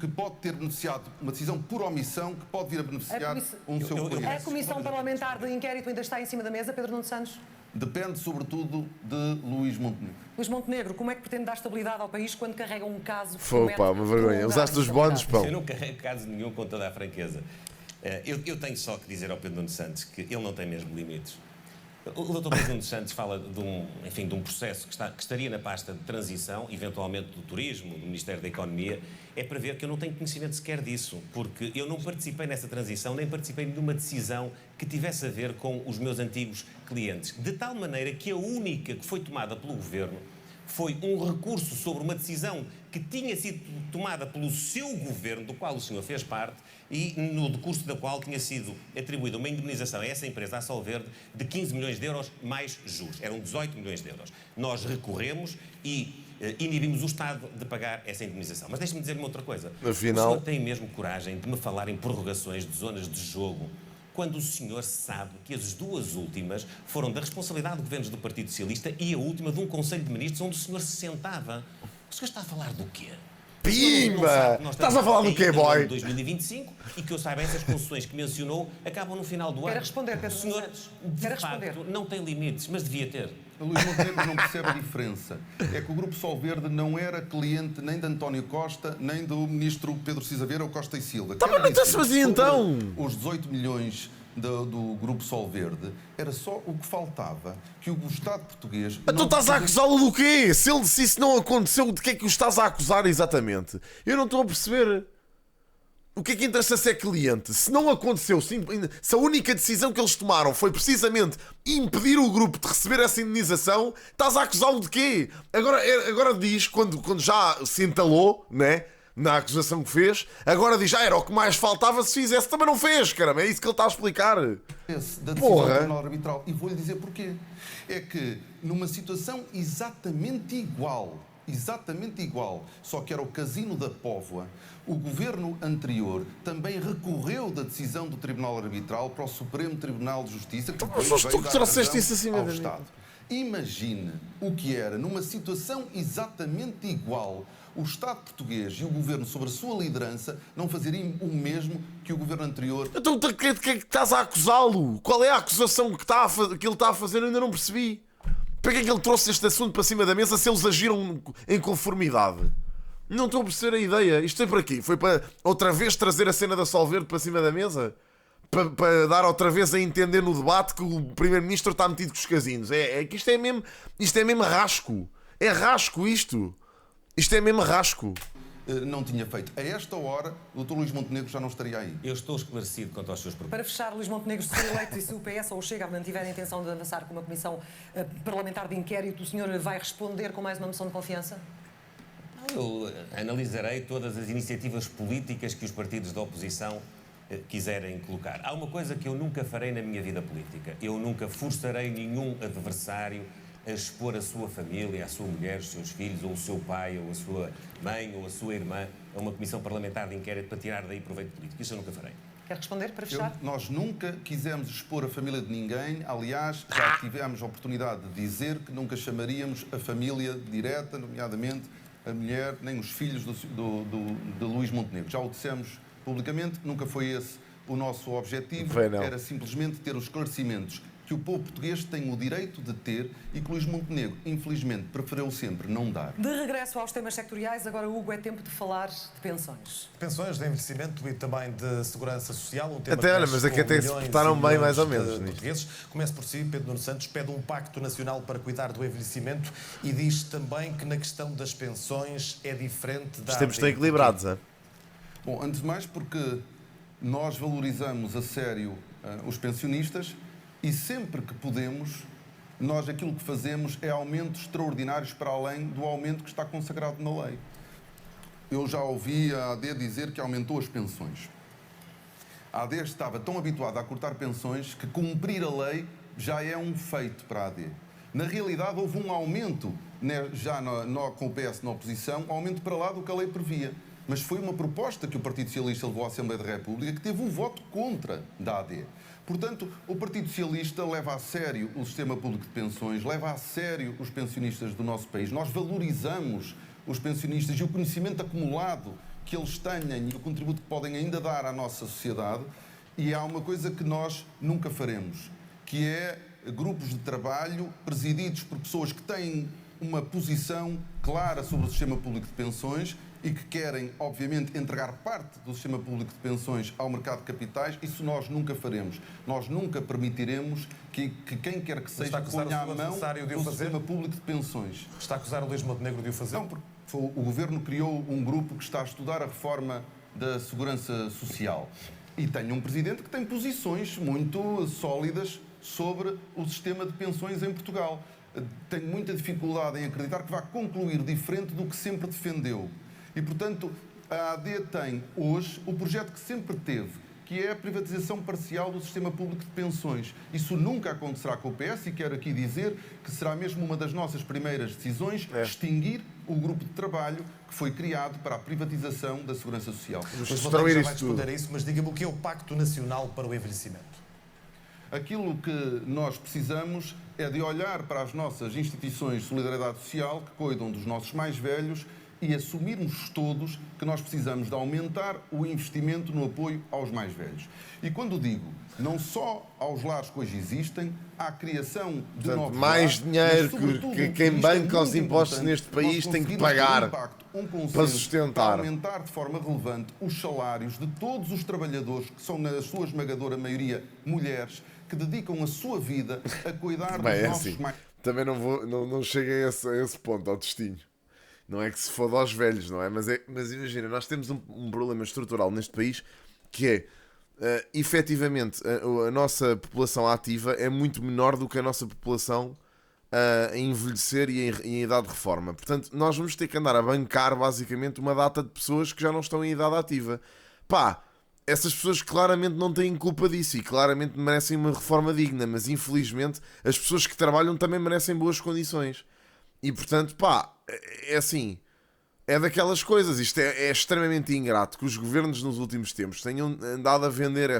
pode ter beneficiado, uma decisão por omissão, que pode vir a beneficiar um seu cliente. A Comissão Parlamentar de Inquérito ainda está em cima da mesa, Pedro Nuno Santos? Depende, sobretudo, de Luís Montenegro. Luís Montenegro, como é que pretende dar estabilidade ao país quando carrega um caso... Foi, pá, uma vergonha. Usaste os bónus, pão. Eu não carrego caso nenhum, com toda a franqueza. Eu tenho só que dizer ao Pedro Nuno Santos que ele não tem mesmo limites. O Dr. Pedro Nuno Santos fala de um processo que estaria na pasta de transição, eventualmente do Turismo, do Ministério da Economia. É para ver que eu não tenho conhecimento sequer disso, porque eu não participei nessa transição, nem participei de nenhuma decisão que tivesse a ver com os meus antigos clientes. De tal maneira que a única que foi tomada pelo Governo foi um recurso sobre uma decisão que tinha sido tomada pelo seu governo, do qual o senhor fez parte, e no decurso da qual tinha sido atribuída uma indemnização a essa empresa, a Sol Verde, de 15 milhões de euros mais juros. Eram 18 milhões de euros. Nós recorremos e inibimos o Estado de pagar essa indemnização. Mas deixe-me dizer-lhe uma outra coisa. Afinal... O senhor tem mesmo coragem de me falar em prorrogações de zonas de jogo, quando o senhor sabe que as duas últimas foram da responsabilidade de governos do Partido Socialista e a última de um Conselho de Ministros onde o senhor se sentava? O senhor está a falar do quê? Pimba! Estás a falar do quê, boy? 2025 e que eu saiba, essas concessões que mencionou acabam no final do ano. Quer responder, Pedro? O senhor, de facto, não tem limites, mas devia ter. O Luís Montenegro não percebe a diferença. É que o Grupo Sol Verde não era cliente nem de António Costa, nem do Ministro Pedro Cisa Vieira ou Costa e Silva. Mas não se fazia então? Os 18 milhões do Grupo Sol Verde, era só o que faltava que o Estado português... Tu estás a acusá-lo do quê? Se isso não aconteceu, de que é que o estás a acusar exatamente? Eu não estou a perceber. O que é que interessa se é cliente? Se não aconteceu, se a única decisão que eles tomaram foi precisamente impedir o grupo de receber essa indenização, estás a acusá-lo de quê? Agora diz, quando já se entalou, né? Na acusação que fez, agora diz, era o que mais faltava se fizesse, também não fez, caramba, é isso que ele está a explicar. Da decisão do Tribunal Arbitral. E vou-lhe dizer porquê. É que numa situação exatamente igual, só que era o Casino da Póvoa, o governo anterior também recorreu da decisão do Tribunal Arbitral para o Supremo Tribunal de Justiça, que depois veio dar razão ao Estado. Imagine o que era, numa situação exatamente igual, o Estado português e o Governo, sobre a sua liderança, não fazerem o mesmo que o Governo anterior. Então, de que é que estás a acusá-lo? Qual é a acusação que ele está a fazer? Eu ainda não percebi. Para que é que ele trouxe este assunto para cima da mesa se eles agiram em conformidade? Não estou a perceber a ideia. Isto é para quê? Foi para outra vez trazer a cena da Sol Verde para cima da mesa? Para dar outra vez a entender no debate que o Primeiro-Ministro está metido com os casinos? É que isto é mesmo rasco. É rasco isto. Isto é mesmo rasco. Não tinha feito. A esta hora, o Dr. Luís Montenegro já não estaria aí. Eu estou esclarecido quanto aos seus problemas. Para fechar, Luís Montenegro, se for eleito e se o PS ou o Chega mantiver a intenção de avançar com uma comissão parlamentar de inquérito, o senhor vai responder com mais uma moção de confiança? Eu analisarei todas as iniciativas políticas que os partidos da oposição quiserem colocar. Há uma coisa que eu nunca farei na minha vida política. Eu nunca forçarei nenhum adversário a expor a sua família, a sua mulher, os seus filhos, ou o seu pai, ou a sua mãe, ou a sua irmã, a uma comissão parlamentar de inquérito para tirar daí proveito político. Isso eu nunca farei. Quer responder para fechar? Nós nunca quisemos expor a família de ninguém. Aliás, já tivemos a oportunidade de dizer que nunca chamaríamos a família direta, nomeadamente a mulher, nem os filhos de Luís Montenegro. Já o dissemos publicamente, nunca foi esse o nosso objetivo. Era simplesmente ter os esclarecimentos que o povo português tem o direito de ter e que Luís Montenegro, infelizmente, preferiu sempre não dar. De regresso aos temas sectoriais, agora, Hugo, é tempo de falar de pensões. Pensões, de envelhecimento e também de segurança social. Um tema até olha, mas aqui até se portaram bem, mais ou menos. Começo por si, Pedro Nuno Santos pede um pacto nacional para cuidar do envelhecimento e diz também que na questão das pensões é diferente da... Os tempos estão equilibrados, é? Bom, antes de mais porque nós valorizamos a sério os pensionistas. E sempre que podemos, nós aquilo que fazemos é aumentos extraordinários para além do aumento que está consagrado na lei. Eu já ouvi a AD dizer que aumentou as pensões. A AD estava tão habituada a cortar pensões que cumprir a lei já é um feito para a AD. Na realidade, houve um aumento, já com o PS na oposição, um aumento para lá do que a lei previa. Mas foi uma proposta que o Partido Socialista levou à Assembleia da República que teve um voto contra da AD. Portanto, o Partido Socialista leva a sério o sistema público de pensões, leva a sério os pensionistas do nosso país. Nós valorizamos os pensionistas e o conhecimento acumulado que eles têm e o contributo que podem ainda dar à nossa sociedade. E há uma coisa que nós nunca faremos, que é grupos de trabalho presididos por pessoas que têm uma posição clara sobre o sistema público de pensões e que querem, obviamente, entregar parte do sistema público de pensões ao mercado de capitais. Isso nós nunca faremos. Nós nunca permitiremos que quem quer que seja ponha a mão no sistema público de pensões. Está a acusar o Luís Montenegro de o fazer? Não, porque o Governo criou um grupo que está a estudar a reforma da segurança social e tem um Presidente que tem posições muito sólidas sobre o sistema de pensões em Portugal. Tenho muita dificuldade em acreditar que vá concluir diferente do que sempre defendeu. E, portanto, a AD tem hoje o projeto que sempre teve, que é a privatização parcial do sistema público de pensões. Isso nunca acontecerá com o PS e quero aqui dizer que será mesmo uma das nossas primeiras decisões extinguir o grupo de trabalho que foi criado para a privatização da segurança social. Mas já vai responder a isso, mas diga-me o que é o Pacto Nacional para o Envelhecimento? Aquilo que nós precisamos é de olhar para as nossas instituições de solidariedade social que cuidam dos nossos mais velhos e assumirmos todos que nós precisamos de aumentar o investimento no apoio aos mais velhos. E quando digo não só aos lares que hoje existem, há a criação de novos mais lares, dinheiro que quem banca os impostos neste país tem que pagar. um consenso para sustentar, aumentar de forma relevante os salários de todos os trabalhadores, que são na sua esmagadora maioria mulheres, que dedicam a sua vida a cuidar dos nossos assim, mais... Também não cheguei a esse ponto, ao destino. Não é que se foda aos velhos, não é? Mas imagina, nós temos um problema estrutural neste país que é, efetivamente, a nossa população ativa é muito menor do que a nossa população a envelhecer e em idade de reforma. Portanto, nós vamos ter que andar a bancar, basicamente, uma data de pessoas que já não estão em idade ativa. Pá, essas pessoas claramente não têm culpa disso e claramente merecem uma reforma digna, mas infelizmente as pessoas que trabalham também merecem boas condições. E portanto, pá, é assim, é daquelas coisas, isto é extremamente ingrato que os governos nos últimos tempos tenham andado a vender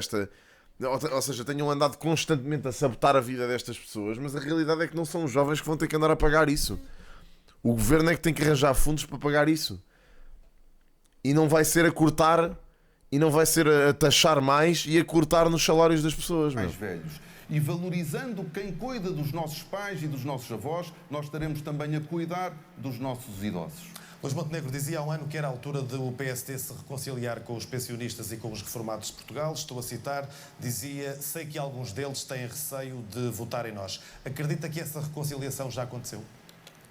ou seja, tenham andado constantemente a sabotar a vida destas pessoas, mas a realidade é que não são os jovens que vão ter que andar a pagar isso. O governo é que tem que arranjar fundos para pagar isso. E não vai ser a cortar, e não vai ser a taxar mais e a cortar nos salários das pessoas. Mais velhos. E valorizando quem cuida dos nossos pais e dos nossos avós, nós estaremos também a cuidar dos nossos idosos. Luís Montenegro dizia há um ano que era a altura do PSD se reconciliar com os pensionistas e com os reformados de Portugal. Estou a citar, dizia, sei que alguns deles têm receio de votar em nós. Acredita que essa reconciliação já aconteceu?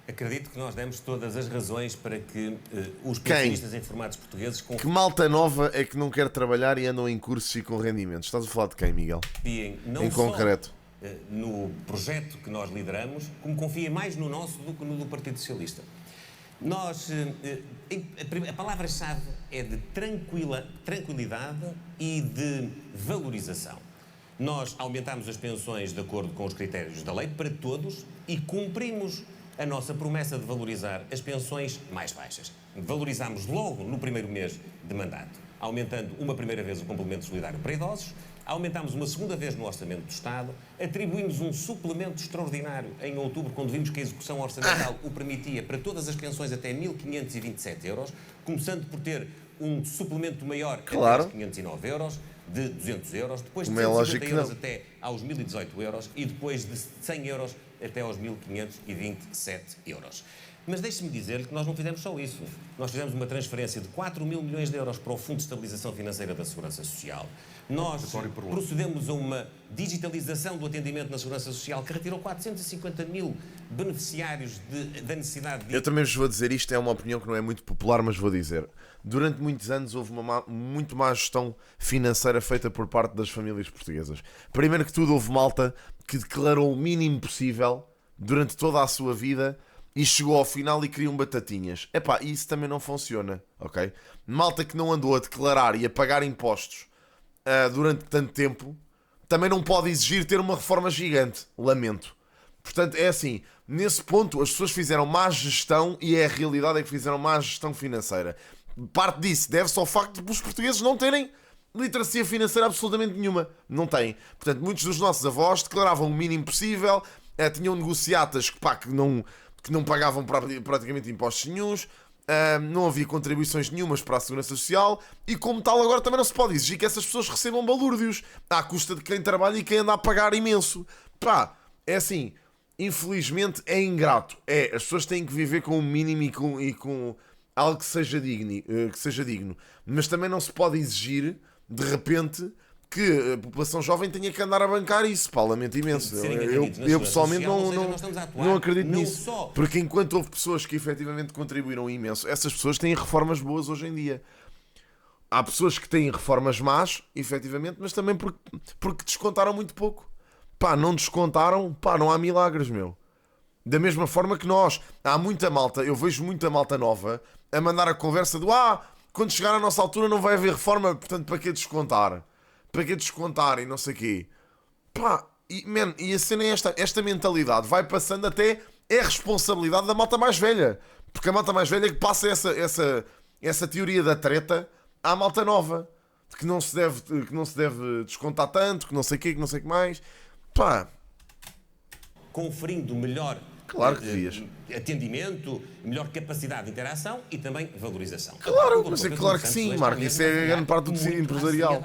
Acredito que nós demos todas as razões para que os pensionistas e reformados portugueses... Que malta nova é que não quer trabalhar e andam em cursos e com rendimentos? Estás a falar de quem, Miguel? Não em concreto. No projeto que nós lideramos, como confiem mais no nosso do que no do Partido Socialista. Nós, a palavra-chave é de tranquilidade e de valorização. Nós aumentámos as pensões de acordo com os critérios da lei para todos e cumprimos a nossa promessa de valorizar as pensões mais baixas. Valorizámos logo no primeiro mês de mandato, aumentando uma primeira vez o complemento solidário para idosos, aumentámos uma segunda vez no Orçamento do Estado, atribuímos um suplemento extraordinário em outubro, quando vimos que a execução orçamental o permitia para todas as pensões até 1.527 euros, começando por ter um suplemento maior claro. até 509 euros, de 200 euros, depois de Como 150 euros até aos 1.018 euros e depois de 100 euros até aos 1.527 euros. Mas deixe-me dizer-lhe que nós não fizemos só isso. Nós fizemos uma transferência de 4 mil milhões de euros para o Fundo de Estabilização Financeira da Segurança Social. Nós procedemos a uma digitalização do atendimento na Segurança Social que retirou 450 mil beneficiários da necessidade de... Eu também vos vou dizer, isto é uma opinião que não é muito popular, mas vou dizer. Durante muitos anos houve uma muito má gestão financeira feita por parte das famílias portuguesas. Primeiro que tudo, houve malta que declarou o mínimo possível durante toda a sua vida e chegou ao final e criam batatinhas. Epá, isso também não funciona, ok? Malta que não andou a declarar e a pagar impostos durante tanto tempo, também não pode exigir ter uma reforma gigante. Lamento. Portanto, é assim, nesse ponto as pessoas fizeram má gestão e a realidade é que fizeram má gestão financeira. Parte disso deve-se ao facto de os portugueses não terem literacia financeira absolutamente nenhuma. Não têm. Portanto, muitos dos nossos avós declaravam o mínimo possível, tinham negociatas que não pagavam praticamente impostos nenhuns, não havia contribuições nenhumas para a Segurança Social e, como tal, agora também não se pode exigir que essas pessoas recebam balúrdios à custa de quem trabalha e quem anda a pagar imenso. Pá, é assim, infelizmente é ingrato. As pessoas têm que viver com o mínimo e com algo que seja digno. Mas também não se pode exigir, de repente, que a população jovem tenha que andar a bancar isso. Pá, lamento imenso. Eu pessoalmente não acredito nisso. Porque enquanto houve pessoas que efetivamente contribuíram imenso, essas pessoas têm reformas boas hoje em dia. Há pessoas que têm reformas más, efetivamente, mas também porque descontaram muito pouco. Pá, não descontaram, pá, não há milagres, meu. Da mesma forma que nós, há muita malta, eu vejo muita malta nova a mandar a conversa do quando chegar à nossa altura não vai haver reforma, portanto para que descontar? Para que descontar e não sei o quê? Pá, e a cena é esta mentalidade vai passando até é responsabilidade da malta mais velha. Porque a malta mais velha é que passa essa teoria da treta à malta nova. De que não se deve descontar tanto, que não sei o quê, que não sei o que mais. Pá. Conferindo melhor claro que devias. Atendimento, melhor capacidade de interação e também valorização. Claro, mas é claro que sim, Marco. Isso é a grande parte do tecido empresarial.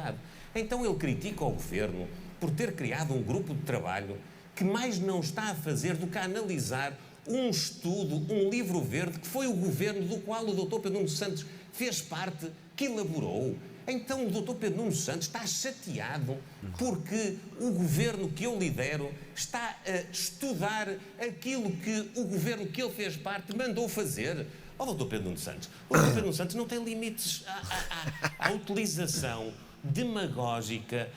Então ele critica o Governo por ter criado um grupo de trabalho que mais não está a fazer do que a analisar um estudo, um livro verde, que foi o governo do qual o Dr. Pedro Nuno Santos fez parte, que elaborou. Então o Dr. Pedro Nuno Santos está chateado porque o governo que eu lidero está a estudar aquilo que o governo que ele fez parte mandou fazer. Ó, Dr. Pedro Nuno Santos, o Dr. Pedro Nuno Santos não tem limites à utilização demagógica,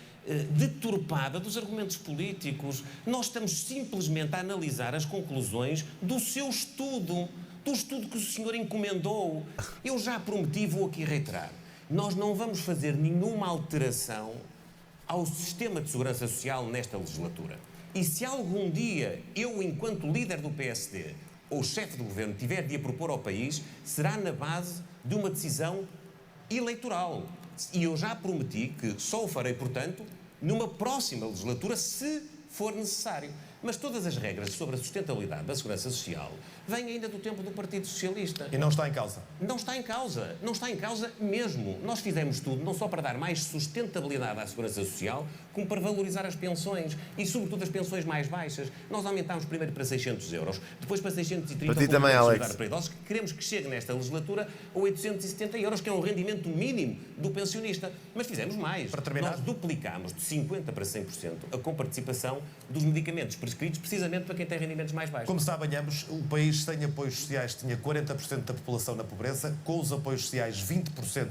deturpada dos argumentos políticos. Nós estamos simplesmente a analisar as conclusões do seu estudo, do estudo que o senhor encomendou. Eu já prometi, vou aqui reiterar, nós não vamos fazer nenhuma alteração ao sistema de segurança social nesta legislatura. E se algum dia eu, enquanto líder do PSD, ou chefe do governo, tiver de a propor ao país, será na base de uma decisão eleitoral. E eu já prometi que só o farei, portanto, numa próxima legislatura, se for necessário. Mas todas as regras sobre a sustentabilidade da segurança social vêm ainda do tempo do Partido Socialista. E não está em causa? Não está em causa. Não está em causa mesmo. Nós fizemos tudo, não só para dar mais sustentabilidade à segurança social, como para valorizar as pensões e, sobretudo, as pensões mais baixas. Nós aumentámos primeiro para 600 euros, depois para 630 para ti também, Alex. para idosos, que queremos que chegue nesta legislatura a 870 euros, que é um rendimento mínimo do pensionista. Mas fizemos mais. Para terminar, nós duplicámos de 50% para 100% a comparticipação dos medicamentos prescritos precisamente para quem tem rendimentos mais baixos. Como sabem ambos, o país sem apoios sociais tinha 40% da população na pobreza. Com os apoios sociais, 20%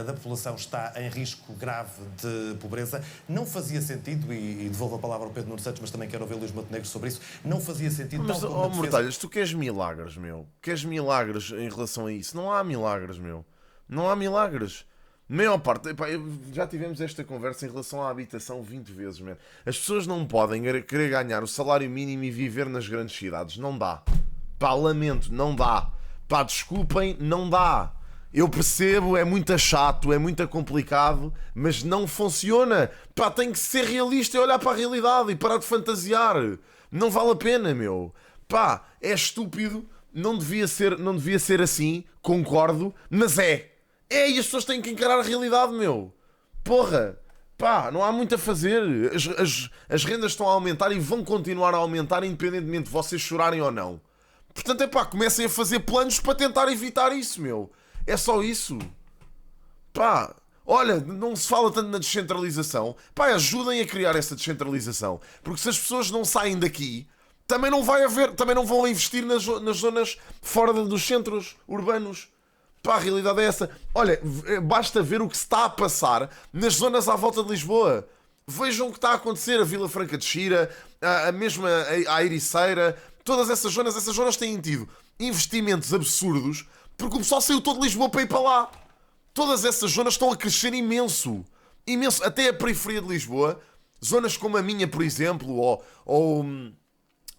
da população está em risco grave de pobreza. Não fazia sentido, e devolvo a palavra ao Pedro Nuno Santos, mas também quero ouvir o Luís Montenegro sobre isso, não fazia sentido... Mas, Mortalhas, tu queres milagres, meu? Queres milagres em relação a isso? Não há milagres, meu. Não há milagres. Maior parte, epá, já tivemos esta conversa em relação à habitação 20 vezes, man. As pessoas não podem querer ganhar o salário mínimo e viver nas grandes cidades. Não dá. Pá, lamento, não dá. Pá, desculpem, não dá. Eu percebo, é muito chato, é muito complicado, mas não funciona. Pá, tem que ser realista e olhar para a realidade e parar de fantasiar. Não vale a pena, meu. Pá, é estúpido, não devia ser assim, concordo, mas é. E as pessoas têm que encarar a realidade, meu. Porra. Pá, não há muito a fazer. As rendas estão a aumentar e vão continuar a aumentar independentemente de vocês chorarem ou não. Portanto, é pá, comecem a fazer planos para tentar evitar isso, meu. É só isso. Pá, olha, não se fala tanto na descentralização. Pá, ajudem a criar essa descentralização. Porque se as pessoas não saem daqui, também não vão investir nas zonas fora dos centros urbanos. Pá, a realidade é essa. Olha, basta ver o que se está a passar nas zonas à volta de Lisboa. Vejam o que está a acontecer. A Vila Franca de Xira, a mesma a Ericeira, todas essas zonas têm tido investimentos absurdos porque o pessoal saiu todo de Lisboa para ir para lá. Todas essas zonas estão a crescer imenso. Imenso. Até a periferia de Lisboa, zonas como a minha, por exemplo, ou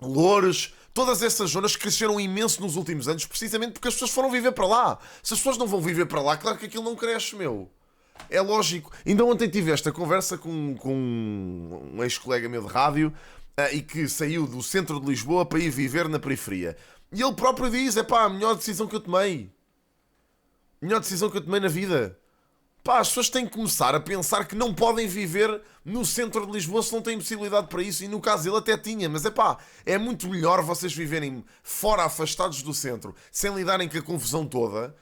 Loures, todas essas zonas cresceram imenso nos últimos anos precisamente porque as pessoas foram viver para lá. Se as pessoas não vão viver para lá, claro que aquilo não cresce, meu. É lógico. Ainda ontem tive esta conversa com um ex-colega meu de rádio e que saiu do centro de Lisboa para ir viver na periferia. E ele próprio diz, é pá, a melhor decisão que eu tomei. Melhor decisão que eu tomei na vida. Pá, as pessoas têm que começar a pensar que não podem viver no centro de Lisboa se não têm possibilidade para isso. E no caso ele até tinha, mas é pá, é muito melhor vocês viverem fora, afastados do centro, sem lidarem com a confusão toda,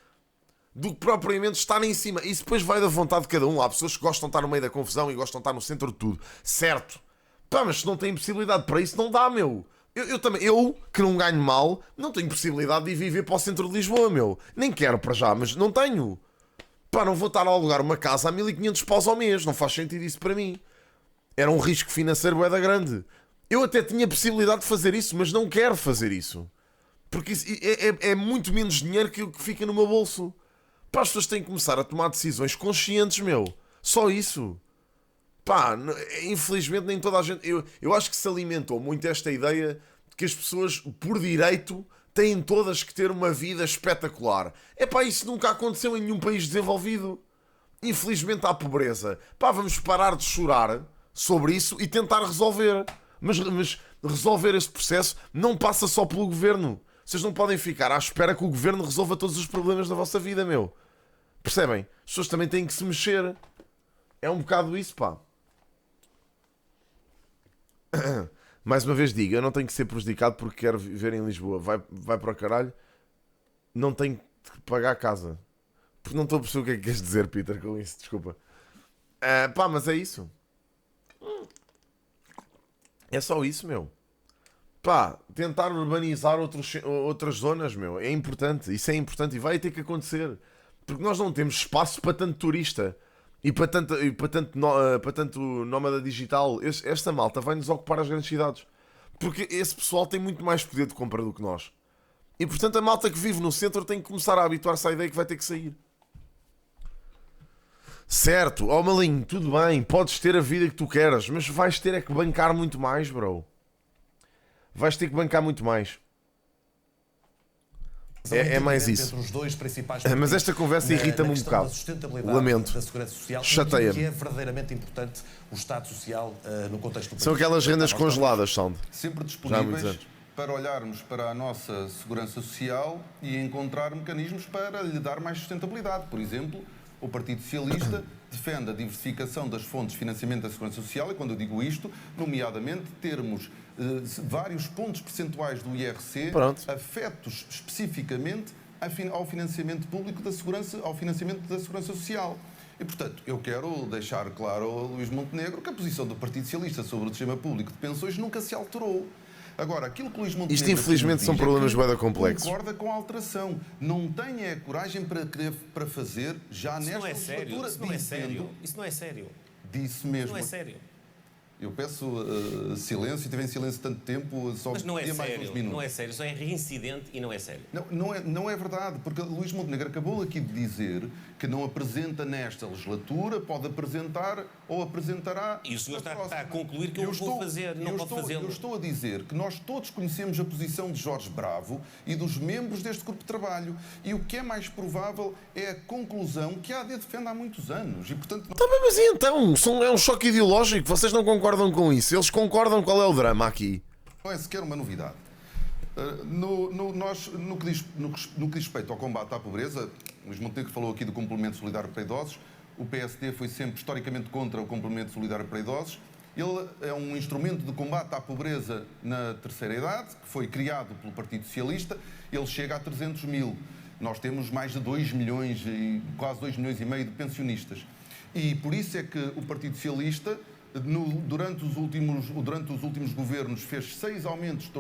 do que propriamente estarem em cima. Isso depois vai da vontade de cada um. Há pessoas que gostam de estar no meio da confusão e gostam de estar no centro de tudo. Certo. Pá, mas se não têm possibilidade para isso, não dá, meu. Eu, que não ganho mal, não tenho possibilidade de ir viver para o centro de Lisboa, meu. Nem quero para já, mas não tenho. Pá, não vou estar a alugar uma casa a 1500 paus ao mês. Não faz sentido isso para mim. Era um risco financeiro bué da grande. Eu até tinha possibilidade de fazer isso, mas não quero fazer isso. Porque isso é muito menos dinheiro que o que fica no meu bolso. Pá, as pessoas têm que começar a tomar decisões conscientes, meu. Só isso. Pá, infelizmente nem toda a gente... Eu acho que se alimentou muito esta ideia de que as pessoas, por direito, têm todas que ter uma vida espetacular. É pá, isso nunca aconteceu em nenhum país desenvolvido. Infelizmente há pobreza. Pá, vamos parar de chorar sobre isso e tentar resolver. Mas resolver esse processo não passa só pelo governo. Vocês não podem ficar à espera que o governo resolva todos os problemas da vossa vida, meu. Percebem? As pessoas também têm que se mexer. É um bocado isso, pá. Mais uma vez digo, eu não tenho que ser prejudicado porque quero viver em Lisboa. Vai para o caralho. Não tenho que pagar a casa. Porque não estou a perceber o que é que queres dizer, Peter, com isso. Desculpa. Pá, mas é isso. É só isso, meu. Pá, tentar urbanizar outras zonas, meu. É importante. Isso é importante e vai ter que acontecer. Porque nós não temos espaço para tanto turista. E para tanto nómada digital. Esta malta vai nos ocupar as grandes cidades. Porque esse pessoal tem muito mais poder de compra do que nós. E portanto a malta que vive no centro tem que começar a habituar-se à ideia que vai ter que sair. Certo, ó Malinho, tudo bem, podes ter a vida que tu queras, mas vais ter é que bancar muito mais, bro. Vais ter que bancar muito mais. É mais isso. Entre os dois principais mas esta conversa irrita-me um bocado. Lamento. Da segurança social, chateia-me. que é verdadeiramente importante o Estado Social no contexto do país. São aquelas rendas congeladas, Sound. Sempre disponíveis para olharmos para a nossa segurança social e encontrar mecanismos para lhe dar mais sustentabilidade. Por exemplo, o Partido Socialista defende a diversificação das fontes de financiamento da segurança social e, quando eu digo isto, nomeadamente termos vários pontos percentuais do IRC afetos especificamente ao financiamento público da segurança, ao financiamento da segurança social. E, portanto, eu quero deixar claro ao Luís Montenegro que a posição do Partido Socialista sobre o sistema público de pensões nunca se alterou. Agora, aquilo que o Luís Montenegro... Isto, infelizmente, são problemas bué complexos. Concorda com a alteração. Não tem a coragem para fazer já nesta legislatura. Isso não é sério. Isso não é sério. Disse mesmo. Isso não é sério. Eu peço silêncio, estive em silêncio tanto tempo, só mas não é mais sério, uns minutos. não é sério, só é reincidente e não é sério. Não é verdade, porque Luís Montenegro acabou aqui de dizer que não apresenta nesta legislatura, pode apresentar ou apresentará. E o senhor está a concluir que eu vou fazer, não pode fazê-lo. Eu estou a dizer que nós todos conhecemos a posição de Jorge Bravo e dos membros deste grupo de trabalho. E o que é mais provável é a conclusão que a AD defende há muitos anos. E, portanto, mas e então? É um choque ideológico. Vocês não concordam com isso? Eles concordam. Qual é o drama aqui? Não é sequer uma novidade. No que diz respeito ao combate à pobreza, o Luís Montenegro falou aqui do complemento solidário para idosos. O PSD foi sempre historicamente contra o complemento solidário para idosos. Ele é um instrumento de combate à pobreza na terceira idade, que foi criado pelo Partido Socialista. Ele chega a 300 mil. Nós temos mais de 2 milhões, quase 2 milhões e meio de pensionistas. E por isso é que o Partido Socialista, durante os últimos governos, fez 6 aumentos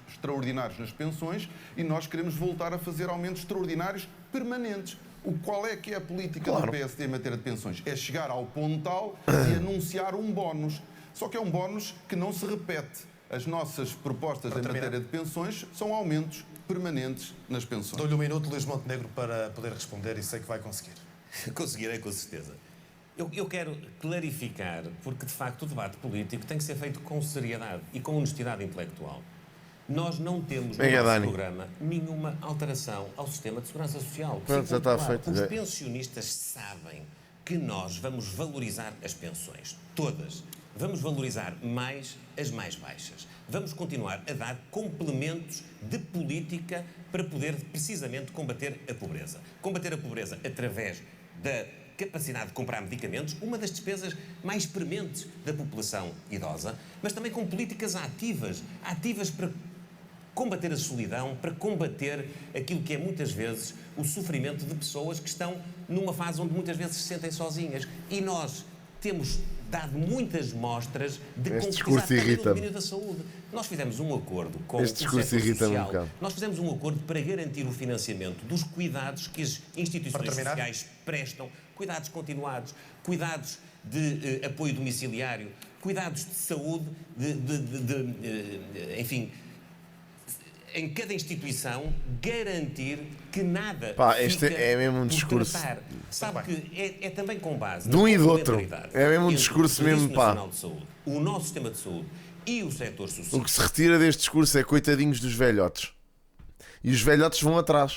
extraordinários nas pensões e nós queremos voltar a fazer aumentos extraordinários permanentes. Qual é que é a política do PSD em matéria de pensões? É chegar ao pontal e anunciar um bónus. Só que é um bónus que não se repete. As nossas propostas em matéria de pensões são aumentos permanentes nas pensões. Dou-lhe um minuto, Luís Montenegro, para poder responder e sei que vai conseguir. Conseguirei, com certeza. Eu quero clarificar, porque de facto o debate político tem que ser feito com seriedade e com honestidade intelectual. Nós não temos no nosso programa nenhuma alteração ao sistema de segurança social. Já está feito. Os pensionistas sabem que nós vamos valorizar as pensões, todas. Vamos valorizar mais as mais baixas. Vamos continuar a dar complementos de política para poder precisamente combater a pobreza. Combater a pobreza através da capacidade de comprar medicamentos, uma das despesas mais prementes da população idosa, mas também com políticas ativas para combater a solidão, para combater aquilo que é muitas vezes o sofrimento de pessoas que estão numa fase onde muitas vezes se sentem sozinhas. E nós temos dado muitas mostras de concretizar o domínio da saúde. Nós fizemos um acordo com o setor social. Nós fizemos um acordo para garantir o financiamento dos cuidados que as instituições sociais prestam, cuidados continuados, cuidados de apoio domiciliário, cuidados de saúde, enfim, em cada instituição, garantir que nada este é mesmo um discurso. Sabe que é também com base de um e do outro. É mesmo um discurso mesmo, de saúde, o nosso sistema de saúde e o setor social. O que se retira deste discurso é coitadinhos dos velhotes. E os velhotes vão atrás.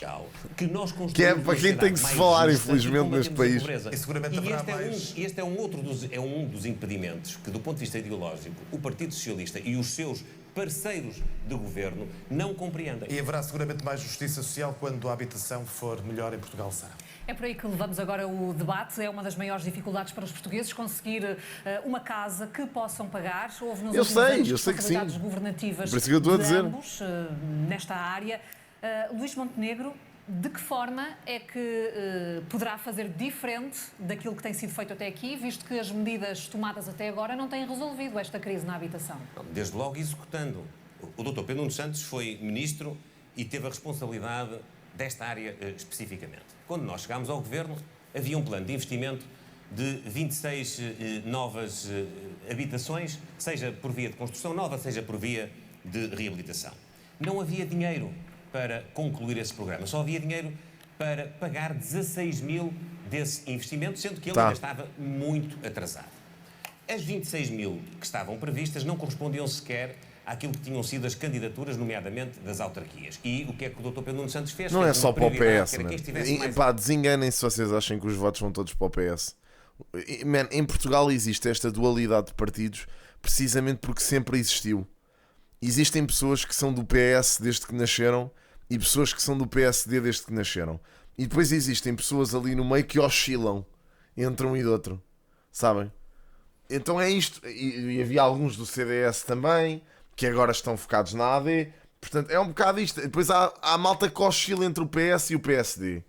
Que é para quem tem que se falar, infelizmente, neste país. E seguramente haverá mais. Este é um dos impedimentos que, do ponto de vista ideológico, o Partido Socialista e os seus parceiros de governo não compreendem. E haverá seguramente mais justiça social quando a habitação for melhor em Portugal, Sara. É por aí que levamos agora o debate. É uma das maiores dificuldades para os portugueses conseguir uma casa que possam pagar. Houve nos últimos anos responsabilidades governativas de ambos nesta área. Luís Montenegro, de que forma é que poderá fazer diferente daquilo que tem sido feito até aqui, visto que as medidas tomadas até agora não têm resolvido esta crise na habitação? Desde logo executando. O Dr. Pedro Nuno Santos foi ministro e teve a responsabilidade desta área especificamente. Quando nós chegámos ao governo, havia um plano de investimento de 26 novas habitações, seja por via de construção nova, seja por via de reabilitação. Não havia dinheiro para concluir esse programa, só havia dinheiro para pagar 16 mil desse investimento, sendo que ele ainda estava muito atrasado. As 26 mil que estavam previstas não correspondiam sequer àquilo que tinham sido as candidaturas, nomeadamente das autarquias. E o que é que o Dr. Pedro Nuno Santos fez? Não é só para o PS, mais... desenganem-se se vocês acham que os votos vão todos para o PS. Em Portugal existe esta dualidade de partidos precisamente porque sempre existiu. Existem pessoas que são do PS desde que nasceram e pessoas que são do PSD desde que nasceram. E depois existem pessoas ali no meio que oscilam entre um e do outro. Sabem? Então é isto. E havia alguns do CDS também, que agora estão focados na AD. Portanto, é um bocado isto. Depois há a malta que oscila entre o PS e o PSD.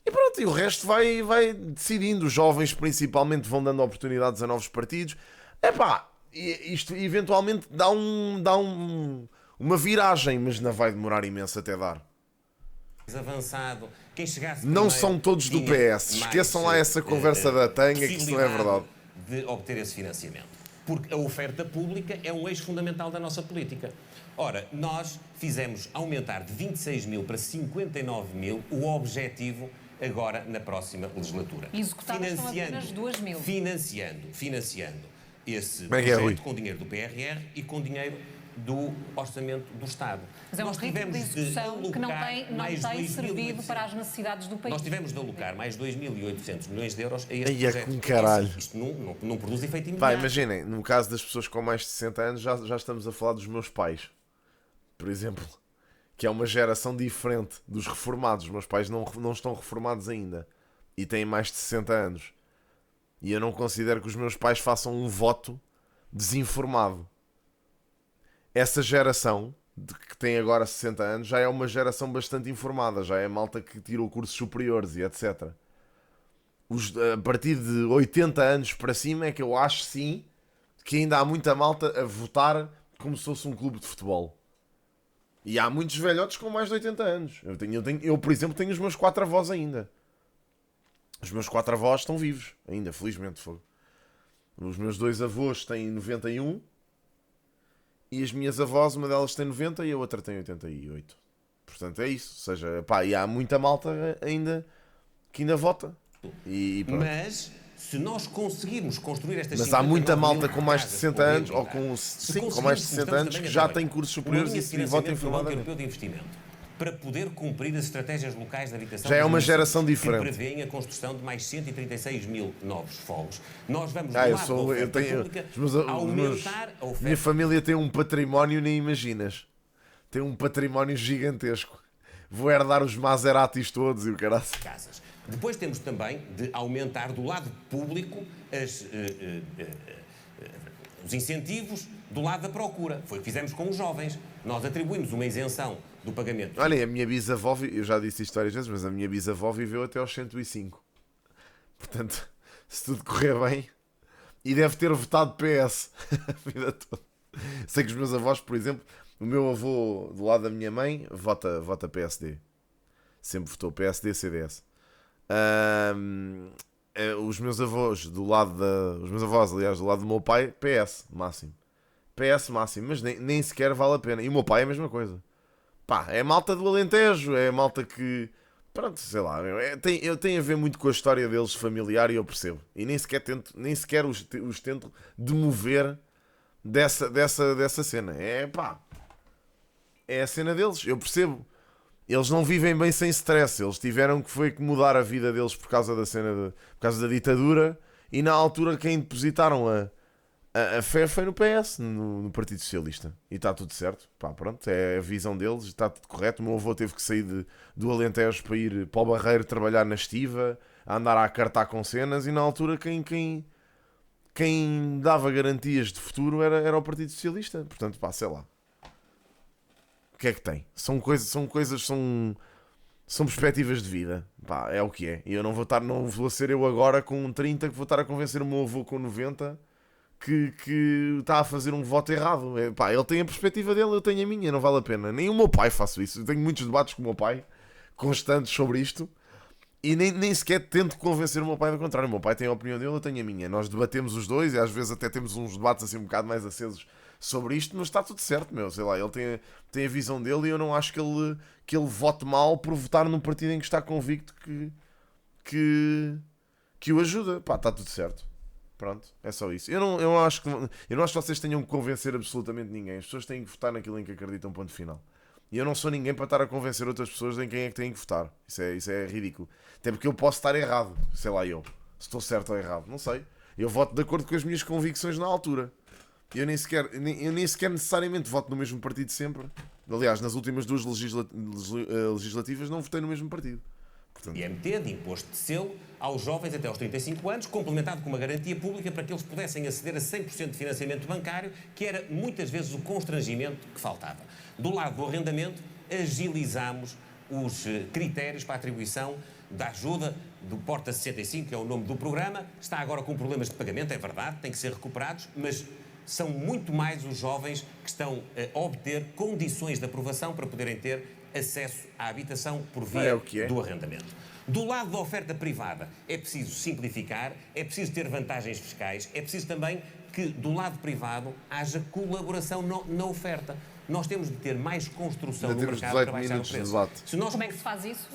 E pronto, e o resto vai decidindo. Os jovens principalmente vão dando oportunidades a novos partidos. Epá, isto eventualmente dá uma viragem, mas não vai demorar imenso até dar. Avançado. Quem chegasse não são todos do PS. Esqueçam lá essa conversa da tanga, que isso não é verdade. De obter esse financiamento. Porque a oferta pública é um eixo fundamental da nossa política. Ora, nós fizemos aumentar de 26 mil para 59 mil o objetivo agora na próxima legislatura. E executadas são apenas 2 mil. Financiando esse projeto com dinheiro do PRR e com dinheiro do Orçamento do Estado. Mas é um ritmo de execução que não tem servido para as necessidades do país. Nós tivemos de alocar mais 2.800 milhões de euros a este projeto. Com caralho. Isto não produz efeito imediato. Pá, imaginem, no caso das pessoas com mais de 60 anos, já estamos a falar dos meus pais, por exemplo, que é uma geração diferente dos reformados. Os meus pais não estão reformados ainda e têm mais de 60 anos. E eu não considero que os meus pais façam um voto desinformado. Essa geração que tem agora 60 anos já é uma geração bastante informada, já é malta que tirou cursos superiores e etc. A partir de 80 anos para cima é que eu acho sim que ainda há muita malta a votar como se fosse um clube de futebol. E há muitos velhotes com mais de 80 anos. Eu, por exemplo, tenho os meus 4 avós ainda. Os meus 4 avós estão vivos ainda, felizmente. Os meus 2 avós têm 91 e as minhas avós, uma delas tem 90 e a outra tem 88. Portanto é isso. Ou seja, pá, e há muita malta ainda que ainda vota. Mas se nós conseguirmos construir estas... Mas há muita malta com mais de 60 anos ou com mais de 60 anos que já tem cursos superiores e votam informadamente. Para poder cumprir as estratégias locais de habitação. Já é uma geração diferente. Que prevêem a construção de mais 136 mil novos fogos. Nós vamos aumentar a oferta. Minha família tem um património, nem imaginas. Tem um património gigantesco. Vou herdar os Maseratis todos e o caralho. Casas. Depois temos também de aumentar do lado público os incentivos do lado da procura. Foi o que fizemos com os jovens. Nós atribuímos uma isenção do pagamento. Olha, a minha bisavó, eu já disse isto várias vezes, mas a minha bisavó viveu até aos 105. Portanto, se tudo correr bem, e deve ter votado PS a vida toda. Sei que os meus avós, por exemplo, o meu avô do lado da minha mãe vota PSD. Sempre votou PSD, CDS. Os meus avós do lado os meus avós, aliás, do lado do meu pai, PS máximo. PS máximo, mas nem sequer vale a pena. E o meu pai é a mesma coisa. Pá, é malta do Alentejo, é malta que... Pronto, sei lá, tem a ver muito com a história deles familiar e eu percebo. E nem sequer os tento demover dessa cena. É pá, é a cena deles, eu percebo. Eles não vivem bem sem stress, eles tiveram que mudar a vida deles por causa da ditadura, e na altura quem depositaram A fé foi no PS, no Partido Socialista. E está tudo certo. Pá, pronto, é a visão deles, está tudo correto. O meu avô teve que sair do Alentejo para ir para o Barreiro trabalhar na estiva, a andar a cartar com cenas, e na altura quem dava garantias de futuro era o Partido Socialista. Portanto, pá, sei lá. O que é que tem? São perspectivas de vida. Pá, é o que é. E eu não vou ser eu agora com 30 que vou estar a convencer o meu avô com 90 que está a fazer um voto errado. Pá, ele tem a perspectiva dele, eu tenho a minha, não vale a pena. Nem o meu pai faço isso. Eu tenho muitos debates com o meu pai, constantes sobre isto, e nem sequer tento convencer o meu pai do contrário. O meu pai tem a opinião dele, eu tenho a minha. Nós debatemos os dois e às vezes até temos uns debates assim um bocado mais acesos sobre isto, mas está tudo certo, meu. Sei lá, ele tem a visão dele, e eu não acho que ele vote mal por votar num partido em que está convicto que o ajuda. Pá, está tudo certo. Pronto, é só isso. Eu não acho que vocês tenham que convencer absolutamente ninguém. As pessoas têm que votar naquilo em que acreditam, ponto final. E eu não sou ninguém para estar a convencer outras pessoas em quem é que têm que votar. Isso é ridículo. Até porque eu posso estar errado. Sei lá eu. Se estou certo ou errado. Não sei. Eu voto de acordo com as minhas convicções na altura. Eu nem sequer necessariamente voto no mesmo partido sempre. Aliás, nas últimas duas legislativas não votei no mesmo partido. Portanto... IMT, de imposto de selo, aos jovens até aos 35 anos, complementado com uma garantia pública para que eles pudessem aceder a 100% de financiamento bancário, que era muitas vezes o constrangimento que faltava. Do lado do arrendamento, agilizámos os critérios para a atribuição da ajuda do Porta 65, que é o nome do programa. Está agora com problemas de pagamento, é verdade, tem que ser recuperados, mas são muito mais os jovens que estão a obter condições de aprovação para poderem ter acesso à habitação por via do arrendamento. Do lado da oferta privada é preciso simplificar, é preciso ter vantagens fiscais, é preciso também que do lado privado haja colaboração na oferta. Nós temos de ter mais construção no mercado para baixar o preço. Como é que se faz isso?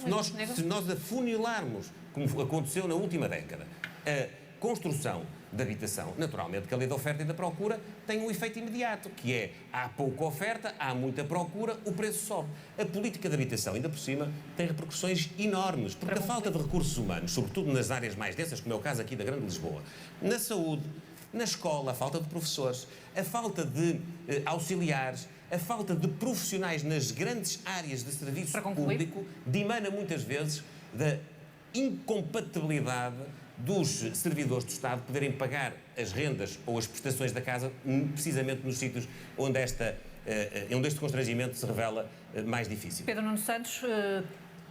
Se nós afunilarmos, como aconteceu na última década, a construção de habitação, naturalmente que a lei da oferta e da procura tem um efeito imediato, que é, há pouca oferta, há muita procura, o preço sobe. A política de habitação, ainda por cima, tem repercussões enormes, porque a falta de recursos humanos, sobretudo nas áreas mais densas, como é o caso aqui da Grande Lisboa, na saúde, na escola, a falta de professores, a falta de auxiliares, a falta de profissionais nas grandes áreas de serviço público, dimana muitas vezes da incompatibilidade dos servidores do Estado poderem pagar as rendas ou as prestações da casa precisamente nos sítios onde este constrangimento se revela mais difícil. Pedro Nuno Santos,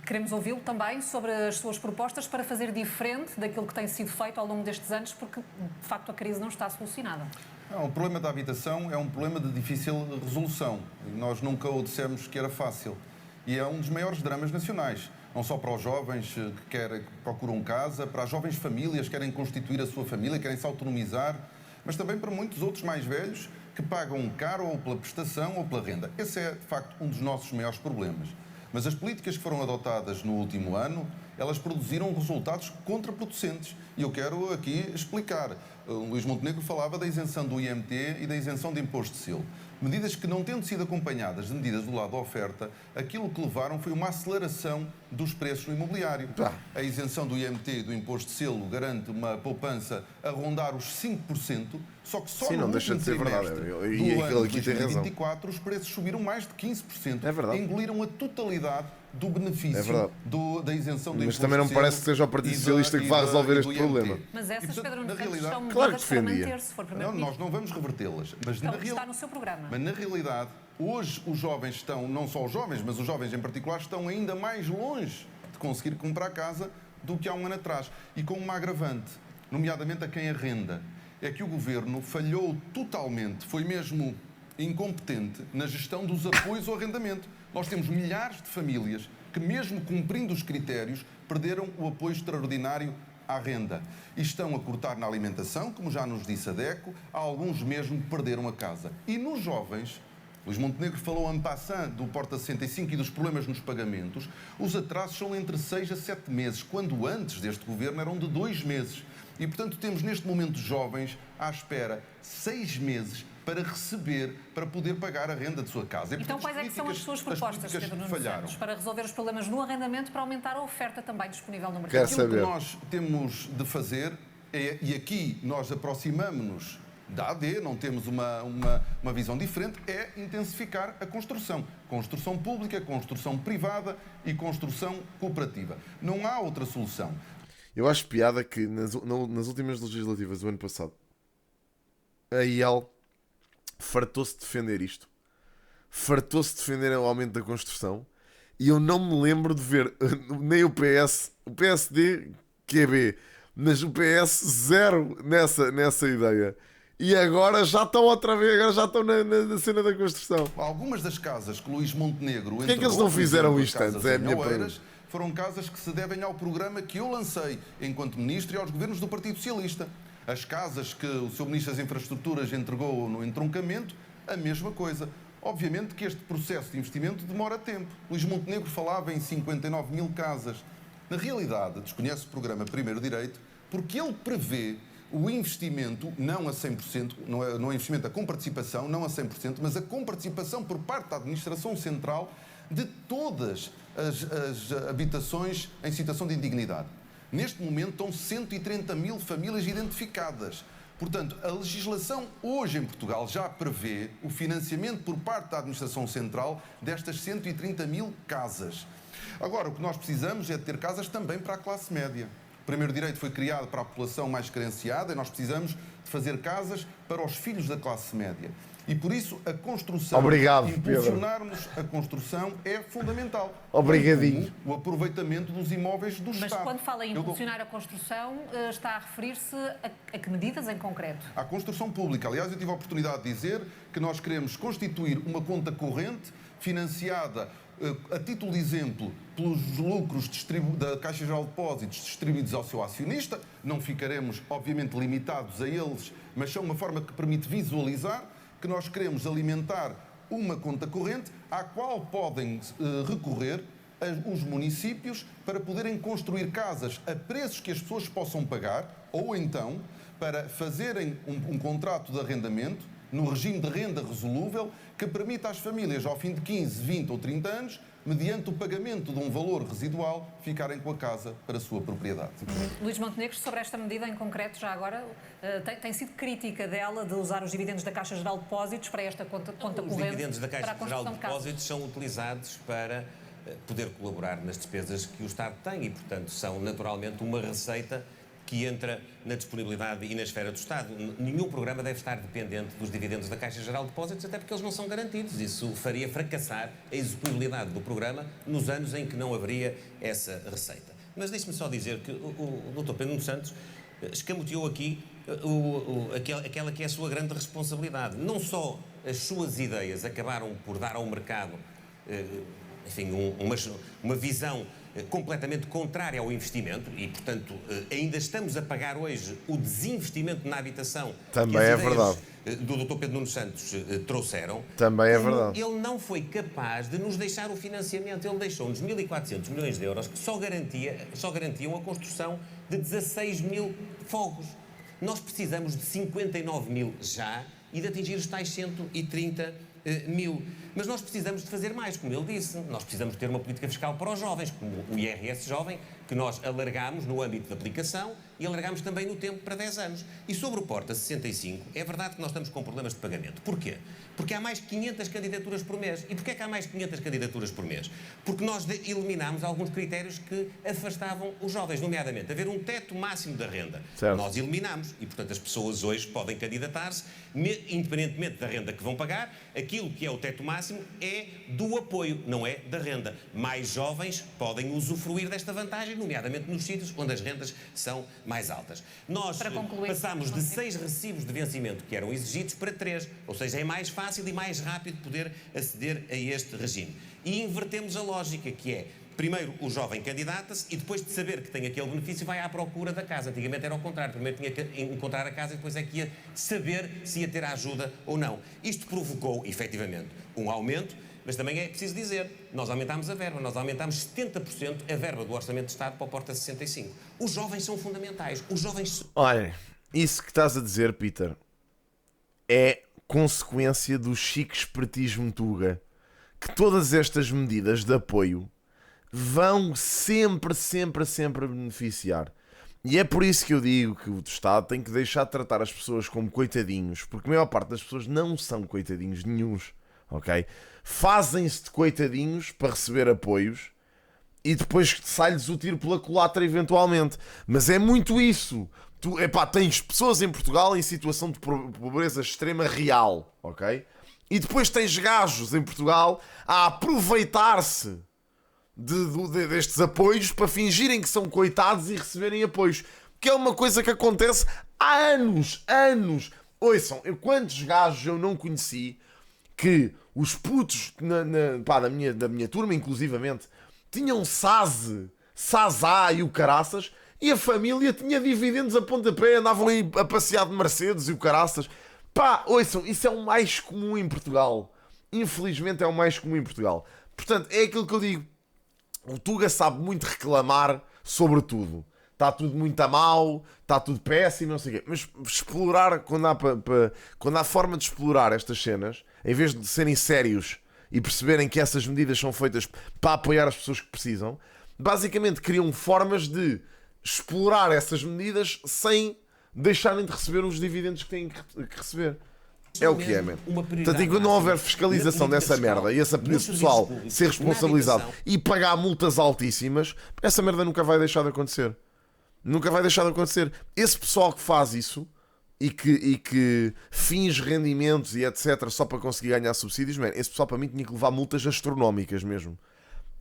queremos ouvi-lo também sobre as suas propostas para fazer diferente daquilo que tem sido feito ao longo destes anos, porque de facto a crise não está solucionada. O problema da habitação é um problema de difícil resolução. Nós nunca o dissemos que era fácil. E é um dos maiores dramas nacionais. Não só para os jovens que procuram casa, para as jovens famílias que querem constituir a sua família, querem se autonomizar, mas também para muitos outros mais velhos que pagam caro ou pela prestação ou pela renda. Esse é, de facto, um dos nossos maiores problemas. Mas as políticas que foram adotadas no último ano, elas produziram resultados contraproducentes. E eu quero aqui explicar. O Luís Montenegro falava da isenção do IMT e da isenção de imposto de selo. Medidas que, não tendo sido acompanhadas de medidas do lado da oferta, aquilo que levaram foi uma aceleração dos preços no imobiliário. A isenção do IMT e do imposto de selo garante uma poupança a rondar os 5%, só que só no último trimestre do ano de 2024 os preços subiram mais de 15%. É verdade. Engoliram a totalidade do benefício da isenção do imposto de selo. Mas também não parece que seja o Partido Socialista que vai resolver este problema. Mas essas, Pedro Nuno Santos, são claro medidas para manter, se for primeiro-ministro. Nós não vamos revertê-las. Está no seu programa. Mas na realidade, hoje os jovens estão, não só os jovens, mas os jovens em particular, estão ainda mais longe de conseguir comprar casa do que há um ano atrás. E com uma agravante, nomeadamente a quem arrenda, é que o Governo falhou totalmente, foi mesmo incompetente na gestão dos apoios ao arrendamento. Nós temos milhares de famílias que, mesmo cumprindo os critérios, perderam o apoio extraordinário à renda. E estão a cortar na alimentação, como já nos disse a DECO, alguns mesmo perderam a casa. E nos jovens, Luís Montenegro falou en passant do Porta 65 e dos problemas nos pagamentos, os atrasos são entre 6 a 7 meses, quando antes deste governo eram de 2 meses. E, portanto, temos neste momento jovens à espera 6 meses para receber, para poder pagar a renda de sua casa. E, então, quais é que são as suas propostas, Pedro Nuno Santos, para resolver os problemas no arrendamento, para aumentar a oferta também disponível no mercado? Aquilo que nós temos de fazer é, e aqui nós aproximamos-nos da AD, não temos uma visão diferente, é intensificar a construção. Construção pública, construção privada e construção cooperativa. Não há outra solução. Eu acho piada que nas últimas legislativas do ano passado, a IEL fartou-se de defender isto. Fartou-se de defender o aumento da construção. E eu não me lembro de ver nem o PS, o PSD, QB, mas o PS zero nessa ideia. E agora já estão outra vez, agora já estão na cena da construção. Algumas das casas que Luís Montenegro... Porquê é que eles não fizeram isto antes? É a minha pergunta. Foram casas que se devem ao programa que eu lancei enquanto ministro e aos governos do Partido Socialista. As casas que o Sr. Ministro das Infraestruturas entregou no entroncamento, a mesma coisa. Obviamente que este processo de investimento demora tempo. Luís Montenegro falava em 59 mil casas. Na realidade, desconhece o programa Primeiro Direito porque ele prevê o investimento, não a 100%, não é investimento a comparticipação, não a 100%, mas a comparticipação por parte da Administração Central de todas as habitações em situação de indignidade. Neste momento estão 130 mil famílias identificadas. Portanto, a legislação hoje em Portugal já prevê o financiamento por parte da Administração Central destas 130 mil casas. Agora, o que nós precisamos é de ter casas também para a classe média. O Primeiro Direito foi criado para a população mais carenciada e nós precisamos de fazer casas para os filhos da classe média. E por isso a construção, impulsionarmos a construção é fundamental. Obrigadinho. O aproveitamento dos imóveis do Estado. Mas quando fala em impulsionar a construção, está a referir-se a que medidas em concreto? À construção pública. Aliás, eu tive a oportunidade de dizer que nós queremos constituir uma conta corrente financiada, a título de exemplo, pelos lucros da Caixa Geral de Depósitos distribuídos ao seu acionista. Não ficaremos, obviamente, limitados a eles, mas são uma forma que permite visualizar que nós queremos alimentar uma conta corrente à qual podem recorrer os municípios para poderem construir casas a preços que as pessoas possam pagar ou então para fazerem um contrato de arrendamento no regime de renda resolúvel que permita às famílias, ao fim de 15, 20 ou 30 anos, mediante o pagamento de um valor residual, ficarem com a casa para a sua propriedade. Luís Montenegro, sobre esta medida em concreto, já agora, tem sido crítica dela de usar os dividendos da Caixa Geral de Depósitos para esta conta corrente? Os dividendos da Caixa Geral de Depósitos são utilizados para poder colaborar nas despesas que o Estado tem e, portanto, são naturalmente uma receita que entra na disponibilidade e na esfera do Estado. Nenhum programa deve estar dependente dos dividendos da Caixa Geral de Depósitos, até porque eles não são garantidos. Isso faria fracassar a execuibilidade do programa nos anos em que não haveria essa receita. Mas deixe-me só dizer que o Dr. Pedro Nuno Santos escamoteou aqui aquela que é a sua grande responsabilidade. Não só as suas ideias acabaram por dar ao mercado, enfim, uma visão completamente contrária ao investimento e, portanto, ainda estamos a pagar hoje o desinvestimento na habitação também que as é ideias verdade. do Dr. Pedro Nuno Santos trouxeram. Também é verdade. Ele não foi capaz de nos deixar o financiamento. Ele deixou-nos 1.400 milhões de euros que só garantiam a construção de 16 mil fogos. Nós precisamos de 59 mil já e de atingir os tais 130 mil. Mas nós precisamos de fazer mais, como ele disse. Nós precisamos ter uma política fiscal para os jovens, como o IRS jovem, que nós alargámos no âmbito de aplicação e alargámos também no tempo para 10 anos. E sobre o Porta 65, é verdade que nós estamos com problemas de pagamento. Porquê? Porque há mais 500 candidaturas por mês. E porquê é que há mais 500 candidaturas por mês? Porque nós eliminámos alguns critérios que afastavam os jovens, nomeadamente haver um teto máximo da renda. Certo. Nós eliminámos e, portanto, as pessoas hoje podem candidatar-se, independentemente da renda que vão pagar. Aquilo que é o teto máximo é do apoio, não é da renda. Mais jovens podem usufruir desta vantagem, nomeadamente nos sítios onde as rendas são mais altas. Nós passámos de 6 recibos de vencimento que eram exigidos para 3, ou seja, é mais fácil e mais rápido poder aceder a este regime. E invertemos a lógica, que é, primeiro o jovem candidata-se e depois de saber que tem aquele benefício vai à procura da casa. Antigamente era ao contrário, primeiro tinha que encontrar a casa e depois é que ia saber se ia ter a ajuda ou não. Isto provocou, efetivamente, um aumento, mas também é preciso dizer, nós aumentámos a verba, nós aumentámos 70% a verba do Orçamento de Estado para o Porta 65. Os jovens são fundamentais, os jovens... Olha, isso que estás a dizer, Peter, é consequência do chique espertismo Tuga, que todas estas medidas de apoio vão sempre beneficiar. E é por isso que eu digo que o Estado tem que deixar de tratar as pessoas como coitadinhos, porque a maior parte das pessoas não são coitadinhos nenhuns, ok? Fazem-se de coitadinhos para receber apoios e depois sai-lhes o tiro pela culatra eventualmente. Mas é muito isso. Tens pessoas em Portugal em situação de pobreza extrema real, ok? E depois tens gajos em Portugal a aproveitar-se destes apoios para fingirem que são coitados e receberem apoios. Que é uma coisa que acontece há anos. Ouçam, quantos gajos eu não conheci que os putos da minha turma, inclusivamente, tinham Sazá e o caraças, e a família tinha dividendos a pontapé, andavam aí a passear de Mercedes e o caraças. Ouçam, isso é o mais comum em Portugal. Infelizmente é o mais comum em Portugal. Portanto, é aquilo que eu digo. O Tuga sabe muito reclamar sobre tudo. Está tudo muito a mal, está tudo péssimo, não sei o quê. Mas explorar, quando há forma de explorar estas cenas, em vez de serem sérios e perceberem que essas medidas são feitas para apoiar as pessoas que precisam, basicamente criam formas de explorar essas medidas sem deixarem de receber os dividendos que têm que receber. É o que é, mesmo. Portanto, enquanto não houver fiscalização dessa merda e esse pessoal ser responsabilizado e pagar multas altíssimas, essa merda nunca vai deixar de acontecer. Nunca vai deixar de acontecer. Esse pessoal que faz isso e que finge rendimentos e etc. só para conseguir ganhar subsídios, man, esse pessoal para mim tinha que levar multas astronómicas mesmo.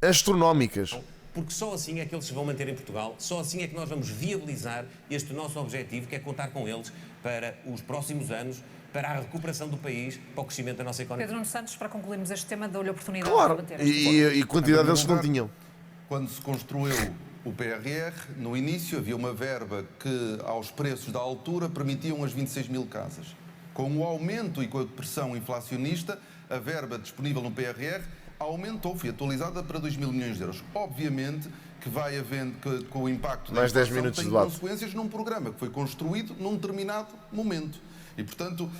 Astronómicas. Porque só assim é que eles se vão manter em Portugal, só assim é que nós vamos viabilizar este nosso objetivo, que é contar com eles para os próximos anos, para a recuperação do país, para o crescimento da nossa economia. Pedro Nuno Santos, para concluirmos este tema, dou-lhe a oportunidade Claro, de debater. e quantidade deles não tinham. Quando se construiu o PRR, no início havia uma verba que, aos preços da altura, permitiam as 26 mil casas. Com o aumento e com a pressão inflacionista, a verba disponível no PRR aumentou, foi atualizada para 2 mil milhões de euros. Obviamente que vai havendo, que com o impacto da mais 10 inflação, minutos tem de debate. consequências num programa que foi construído num determinado momento. E, portanto,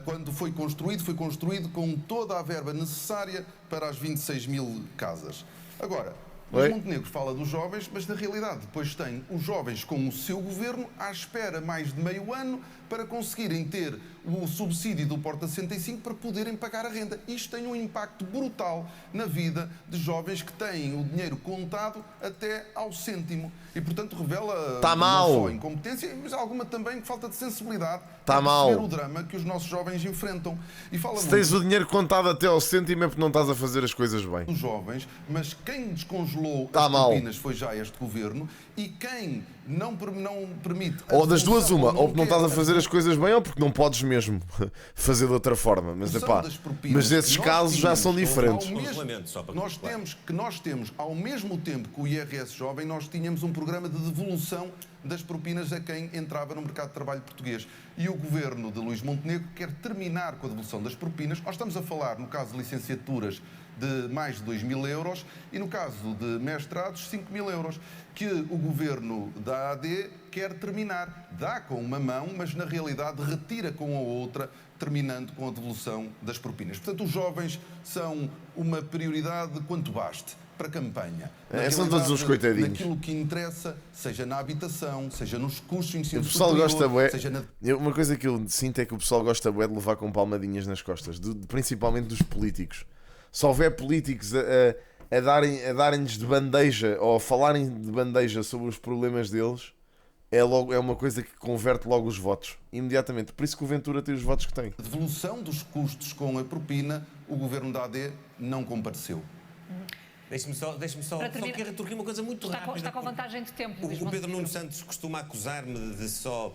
quando foi construído com toda a verba necessária para as 26 mil casas. Agora, Luís Montenegro fala dos jovens, mas na realidade depois tem os jovens com o seu governo à espera mais de meio ano para conseguirem ter o subsídio do Porta 65 para poderem pagar a renda. Isto tem um impacto brutal na vida de jovens que têm o dinheiro contado até ao cêntimo. E, portanto, revela não só incompetência, mas alguma também falta de sensibilidade para perceber o drama que os nossos jovens enfrentam. E fala Se tens o dinheiro contado até ao cêntimo é porque não estás a fazer as coisas bem. Os jovens, mas quem descongelou as propinas foi já este governo, e quem não permite... Ou das duas uma, ou porque não estás a fazer as coisas bem, ou porque não podes mesmo fazer de outra forma. Mas esses casos já são diferentes. Nós temos, ao mesmo tempo que o IRS jovem, nós tínhamos um programa de devolução das propinas a quem entrava no mercado de trabalho português. E o governo de Luís Montenegro quer terminar com a devolução das propinas. Nós estamos a falar, no caso de licenciaturas, de mais de 2 mil euros e, no caso de mestrados, 5 mil euros, que o governo da AD quer terminar. Dá com uma mão, mas na realidade retira com a outra, terminando com a devolução das propinas. Portanto, os jovens são uma prioridade quanto baste para a campanha. São todos uns coitadinhos. Naquilo que interessa, seja na habitação, seja nos custos de ensino superior. O pessoal gosta bué. Seja uma coisa que eu sinto é que o pessoal gosta bué de levar com palmadinhas nas costas, principalmente dos políticos. Se houver políticos a darem-lhes de bandeja ou a falarem de bandeja sobre os problemas deles, é uma coisa que converte logo os votos, imediatamente. Por isso que o Ventura tem os votos que tem. A devolução dos custos com a propina, o governo da AD não compareceu. Deixe-me só quero retorquir uma coisa muito rápida. Está com vantagem de tempo. O Pedro Nuno Santos costuma acusar-me de só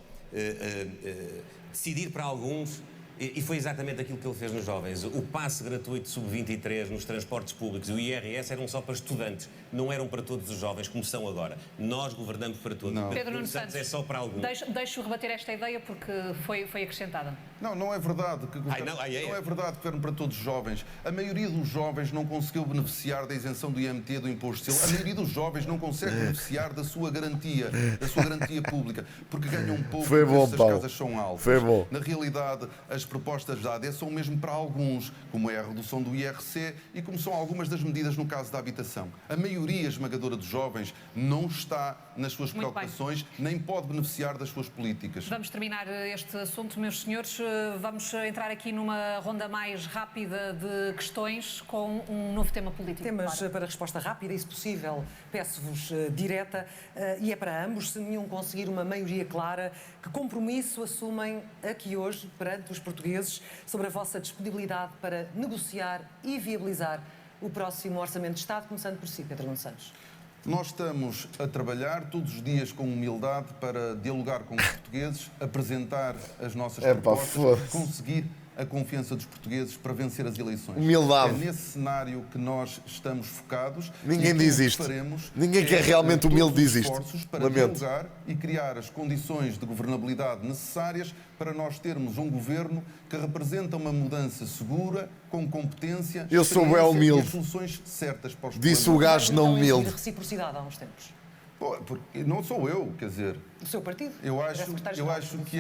decidir para alguns, e foi exatamente aquilo que ele fez nos jovens. O passe gratuito sub-23 nos transportes públicos e o IRS eram só para estudantes, não eram para todos os jovens, como são agora. Nós governamos para todos. Pedro Nuno Santos é só para alguns. Deixo rebater esta ideia porque foi acrescentada. Não é verdade que não é verdade que governo para todos os jovens. A maioria dos jovens não conseguiu beneficiar da isenção do IMT, do imposto social. A maioria dos jovens não consegue beneficiar da sua garantia pública, porque ganham pouco e as casas são altas. Foi bom. Na realidade, as propostas da AD são mesmo para alguns, como é a redução do IRC e como são algumas das medidas no caso da habitação. A maioria esmagadora dos jovens não está nas suas preocupações, nem pode beneficiar das suas políticas. Vamos terminar este assunto, meus senhores. Vamos entrar aqui numa ronda mais rápida de questões com um novo tema político. Temas para resposta rápida e, se possível, peço-vos direta, e é para ambos, se nenhum conseguir uma maioria clara, que compromisso assumem aqui hoje, perante os portugueses, sobre a vossa disponibilidade para negociar e viabilizar o próximo Orçamento de Estado, começando por si, Pedro Nuno Santos. Nós estamos a trabalhar todos os dias com humildade para dialogar com os portugueses, apresentar as nossas propostas, conseguir a confiança dos portugueses para vencer as eleições. Humildade. É nesse cenário que nós estamos focados. Ninguém diz isto. Ninguém que é realmente humilde diz isto. Esforços para dialogar e criar as condições de governabilidade necessárias para nós termos um governo que representa uma mudança segura, com competência, eu sou bem humilde. E soluções certas para os Disse problemas. o gajo não humilde. Reciprocidade há uns tempos. Porque não sou eu, quer dizer... O seu partido? Eu acho que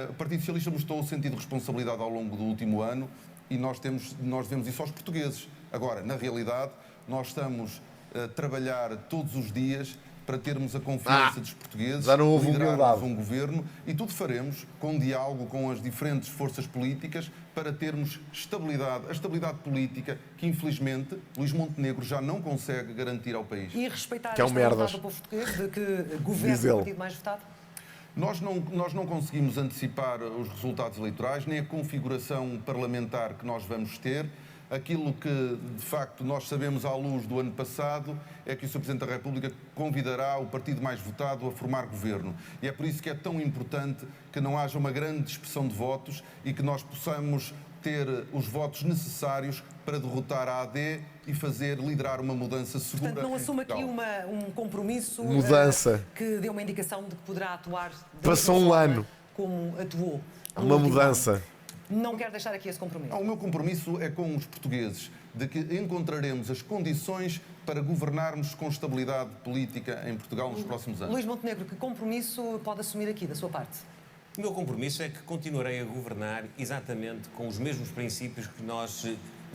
o Partido Socialista mostrou o sentido de responsabilidade ao longo do último ano e nós devemos isso aos portugueses. Agora, na realidade, nós estamos a trabalhar todos os dias para termos a confiança dos portugueses, liderarmos um governo e tudo faremos com diálogo com as diferentes forças políticas para termos estabilidade, a estabilidade política que, infelizmente, Luís Montenegro já não consegue garantir ao país. E respeitar a vontade do povo português de que governa o partido mais votado? Nós não conseguimos antecipar os resultados eleitorais, nem a configuração parlamentar que nós vamos ter. Aquilo que, de facto, nós sabemos à luz do ano passado é que o Sr. Presidente da República convidará o partido mais votado a formar governo. E é por isso que é tão importante que não haja uma grande dispersão de votos e que nós possamos ter os votos necessários para derrotar a AD e liderar uma mudança segura. Portanto, não assume aqui um compromisso que deu uma indicação de que poderá atuar passou um ano como atuou. Uma mudança. Não quero deixar aqui esse compromisso. O meu compromisso é com os portugueses, de que encontraremos as condições para governarmos com estabilidade política em Portugal nos próximos anos. Luís Montenegro, que compromisso pode assumir aqui da sua parte? O meu compromisso é que continuarei a governar exatamente com os mesmos princípios que nós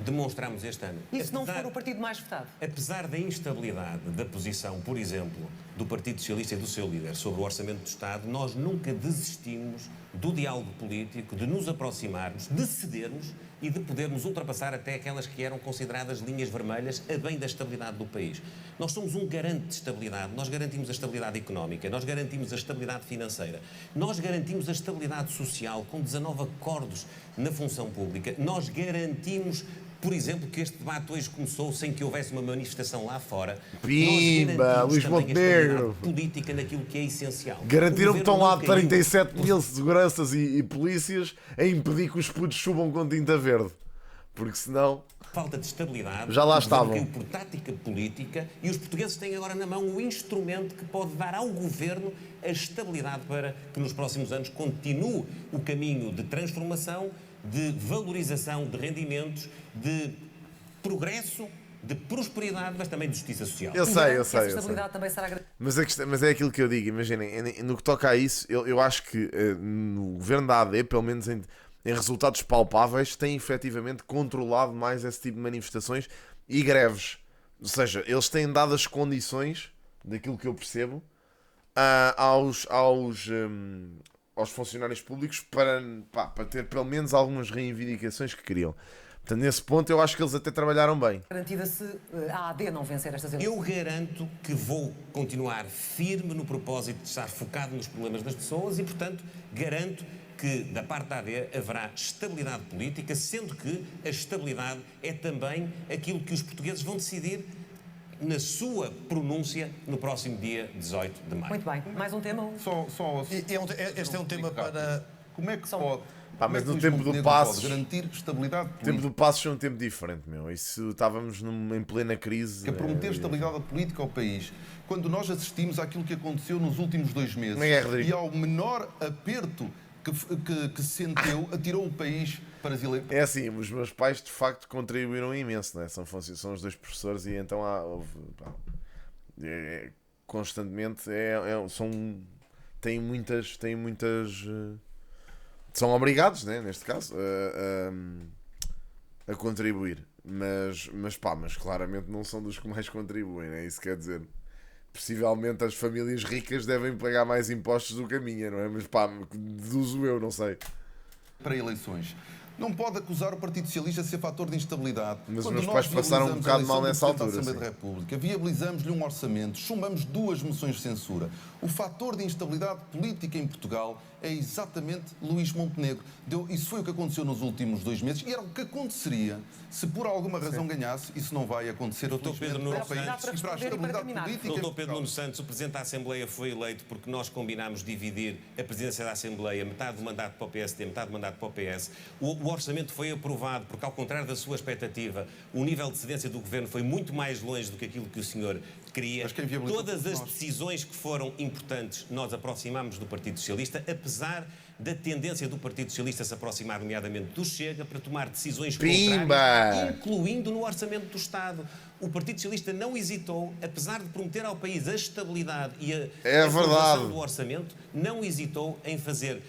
demonstramos este ano. E se não for o partido mais votado? Apesar da instabilidade da posição, por exemplo, do Partido Socialista e do seu líder sobre o Orçamento do Estado, nós nunca desistimos do diálogo político, de nos aproximarmos, de cedermos e de podermos ultrapassar até aquelas que eram consideradas linhas vermelhas a bem da estabilidade do país. Nós somos um garante de estabilidade, nós garantimos a estabilidade económica, nós garantimos a estabilidade financeira, nós garantimos a estabilidade social com 19 acordos na função pública, nós garantimos, por exemplo, que este debate hoje começou sem que houvesse uma manifestação lá fora. Pimba, Luís Montenegro. Política naquilo que é essencial. Garantiram que estão lá 37 mil seguranças e polícias a impedir que os putos subam com tinta verde. Porque senão... Falta de estabilidade. Já lá estavam. Por tática política, e os portugueses têm agora na mão o instrumento que pode dar ao governo a estabilidade para que nos próximos anos continue o caminho de transformação, de valorização de rendimentos, de progresso, de prosperidade, mas também de justiça social. Eu sei. Também será... Mas é aquilo que eu digo, imaginem, no que toca a isso, eu acho que no governo da AD, pelo menos em resultados palpáveis, tem efetivamente controlado mais esse tipo de manifestações e greves. Ou seja, eles têm dado as condições, daquilo que eu percebo, aos funcionários públicos para ter pelo menos algumas reivindicações que queriam. Portanto, nesse ponto eu acho que eles até trabalharam bem. Garantida se a AD não vencer estas eleições? Eu garanto que vou continuar firme no propósito de estar focado nos problemas das pessoas e, portanto, garanto que da parte da AD haverá estabilidade política, sendo que a estabilidade é também aquilo que os portugueses vão decidir na sua pronúncia no próximo dia 18 de maio. Muito bem. Mais um tema? Este é um tema para... Como é que pode... mas no tempo do Passos, garantir estabilidade política. O tempo do Passos é um tempo diferente, meu. Isso estávamos em plena crise. Que é prometer estabilidade política ao país. Quando nós assistimos àquilo que aconteceu nos últimos 2 meses e ao menor aperto que se sentiu, atirou o país para as eleições. É assim, os meus pais de facto contribuíram imenso, né? São os dois professores e então constantemente têm muitas são obrigados, né? Neste caso a contribuir, mas claramente não são dos que mais contribuem, né? Isso quer dizer, possivelmente as famílias ricas devem pagar mais impostos do que a minha, não é? Mas deduzo eu, não sei. Para eleições. Não pode acusar o Partido Socialista de ser fator de instabilidade. Mas os meus pais passaram um bocado mal nessa altura. Da Assembleia da República, viabilizamos-lhe um orçamento, chumbamos 2 moções de censura. O fator de instabilidade política em Portugal é exatamente Luís Montenegro. Isso foi o que aconteceu nos últimos 2 meses e era o que aconteceria se por alguma razão ganhasse. Isso não vai acontecer. Doutor Pedro Nuno Santos, para a estabilidade política. Doutor Pedro Nuno Santos, o Presidente da Assembleia foi eleito porque nós combinámos dividir a presidência da Assembleia, metade do mandato para o PSD, metade do mandato para o PS. O orçamento foi aprovado porque, ao contrário da sua expectativa, o nível de cedência do Governo foi muito mais longe do que aquilo que o senhor queria. Todas as decisões que foram importantes nós aproximámos do Partido Socialista, apesar da tendência do Partido Socialista a se aproximar, nomeadamente do Chega, para tomar decisões contrárias, incluindo no Orçamento do Estado. O Partido Socialista não hesitou, apesar de prometer ao país a estabilidade e a aprovação do Orçamento, não hesitou em fazer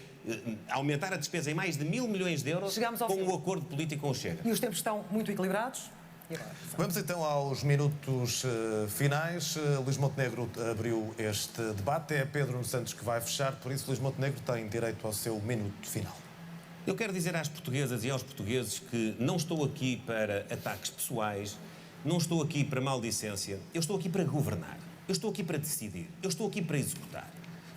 aumentar a despesa em mais de 1.000 milhões de euros com o acordo político com o Chega. E os tempos estão muito equilibrados? Vamos então aos minutos finais. Luís Montenegro abriu este debate. É Pedro Nuno Santos que vai fechar, por isso Luís Montenegro tem direito ao seu minuto final. Eu quero dizer às portuguesas e aos portugueses que não estou aqui para ataques pessoais, não estou aqui para maldicência, eu estou aqui para governar, eu estou aqui para decidir, eu estou aqui para executar.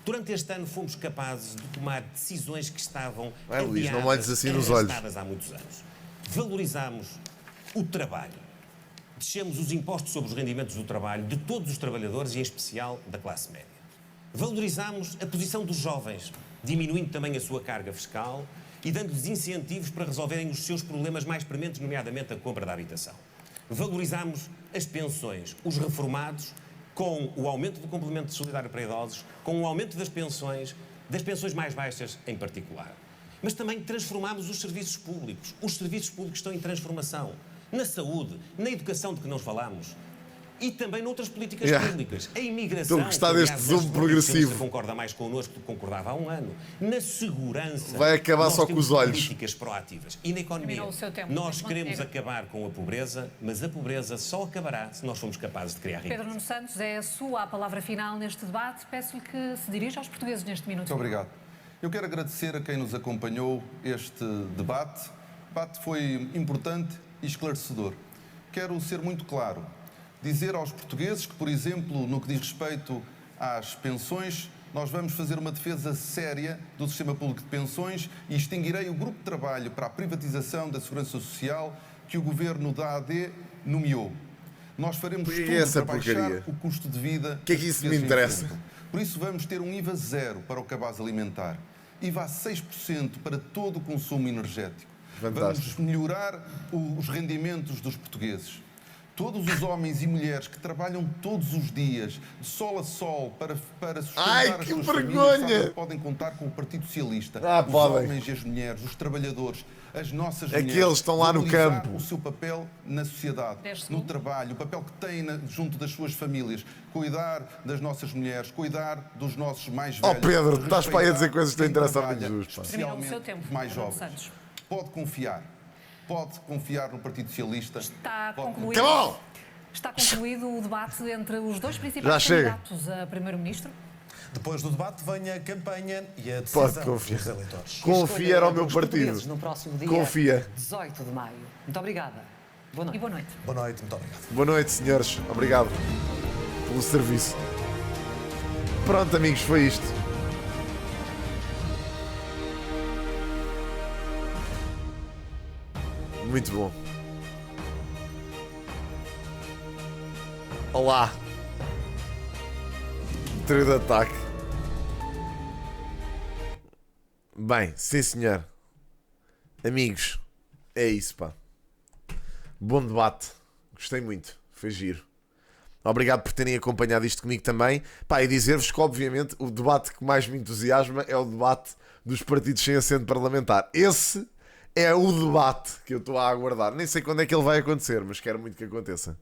Durante este ano fomos capazes de tomar decisões que estavam Luís, não olhes assim nos olhos. Há muitos anos. Valorizámos o trabalho. Descemos os impostos sobre os rendimentos do trabalho de todos os trabalhadores e, em especial, da classe média. Valorizámos a posição dos jovens, diminuindo também a sua carga fiscal e dando-lhes incentivos para resolverem os seus problemas mais prementes, nomeadamente a compra da habitação. Valorizámos as pensões, os reformados, com o aumento do complemento solidário para idosos, com o aumento das pensões mais baixas em particular. Mas também transformámos os serviços públicos. Os serviços públicos estão em transformação. Na saúde, na educação de que nós falamos e também noutras políticas públicas. A imigração, estou a gostar deste zoom progressivo. Concorda mais connosco do que concordava há um ano. Na segurança, vai acabar só com os olhos. Políticas proativas. E na economia, nós queremos acabar com a pobreza, mas a pobreza só acabará se nós formos capazes de criar riqueza. Pedro Nuno Santos, é a sua palavra final neste debate. Peço-lhe que se dirija aos portugueses neste minuto. Muito obrigado. Eu quero agradecer a quem nos acompanhou este debate. O debate foi importante e esclarecedor. Quero ser muito claro. Dizer aos portugueses que, por exemplo, no que diz respeito às pensões, nós vamos fazer uma defesa séria do sistema público de pensões e extinguirei o grupo de trabalho para a privatização da segurança social que o governo da AD nomeou. Nós faremos tudo para baixar o custo de vida. O que é que isso me interessa? Por isso vamos ter um IVA zero para o cabaz alimentar, IVA a 6% para todo o consumo energético. Fantástico. Vamos melhorar os rendimentos dos portugueses. Todos os homens e mulheres que trabalham todos os dias, de sol a sol, para sustentar as suas famílias, podem contar com o Partido Socialista. Os homens e as mulheres, os trabalhadores, as nossas mulheres. Aqueles estão lá no campo. O seu papel na sociedade, no trabalho, o papel que têm junto das suas famílias. Cuidar das nossas mulheres, cuidar dos nossos mais velhos. Pedro, estás para aí a dizer coisas que te interessam muito, especialmente os mais jovens. Pode confiar no Partido Socialista. Está concluído o debate entre os dois principais candidatos a Primeiro-Ministro. Depois do debate vem a campanha e a decisão dos eleitores. Confia no meu partido. No próximo dia, confia. 18 de maio. Muito obrigada. Boa noite. E boa noite. Boa noite, muito obrigado. Boa noite, senhores. Obrigado pelo serviço. Pronto, amigos, foi isto. Muito bom. Olá. Trio de ataque. Bem, sim senhor. Amigos, é isso, pá. Bom debate. Gostei muito. Foi giro. Obrigado por terem acompanhado isto comigo também. Pá, e dizer-vos que, obviamente, o debate que mais me entusiasma é o debate dos partidos sem assento parlamentar. Esse é o debate que eu estou a aguardar. Nem sei quando é que ele vai acontecer, mas quero muito que aconteça.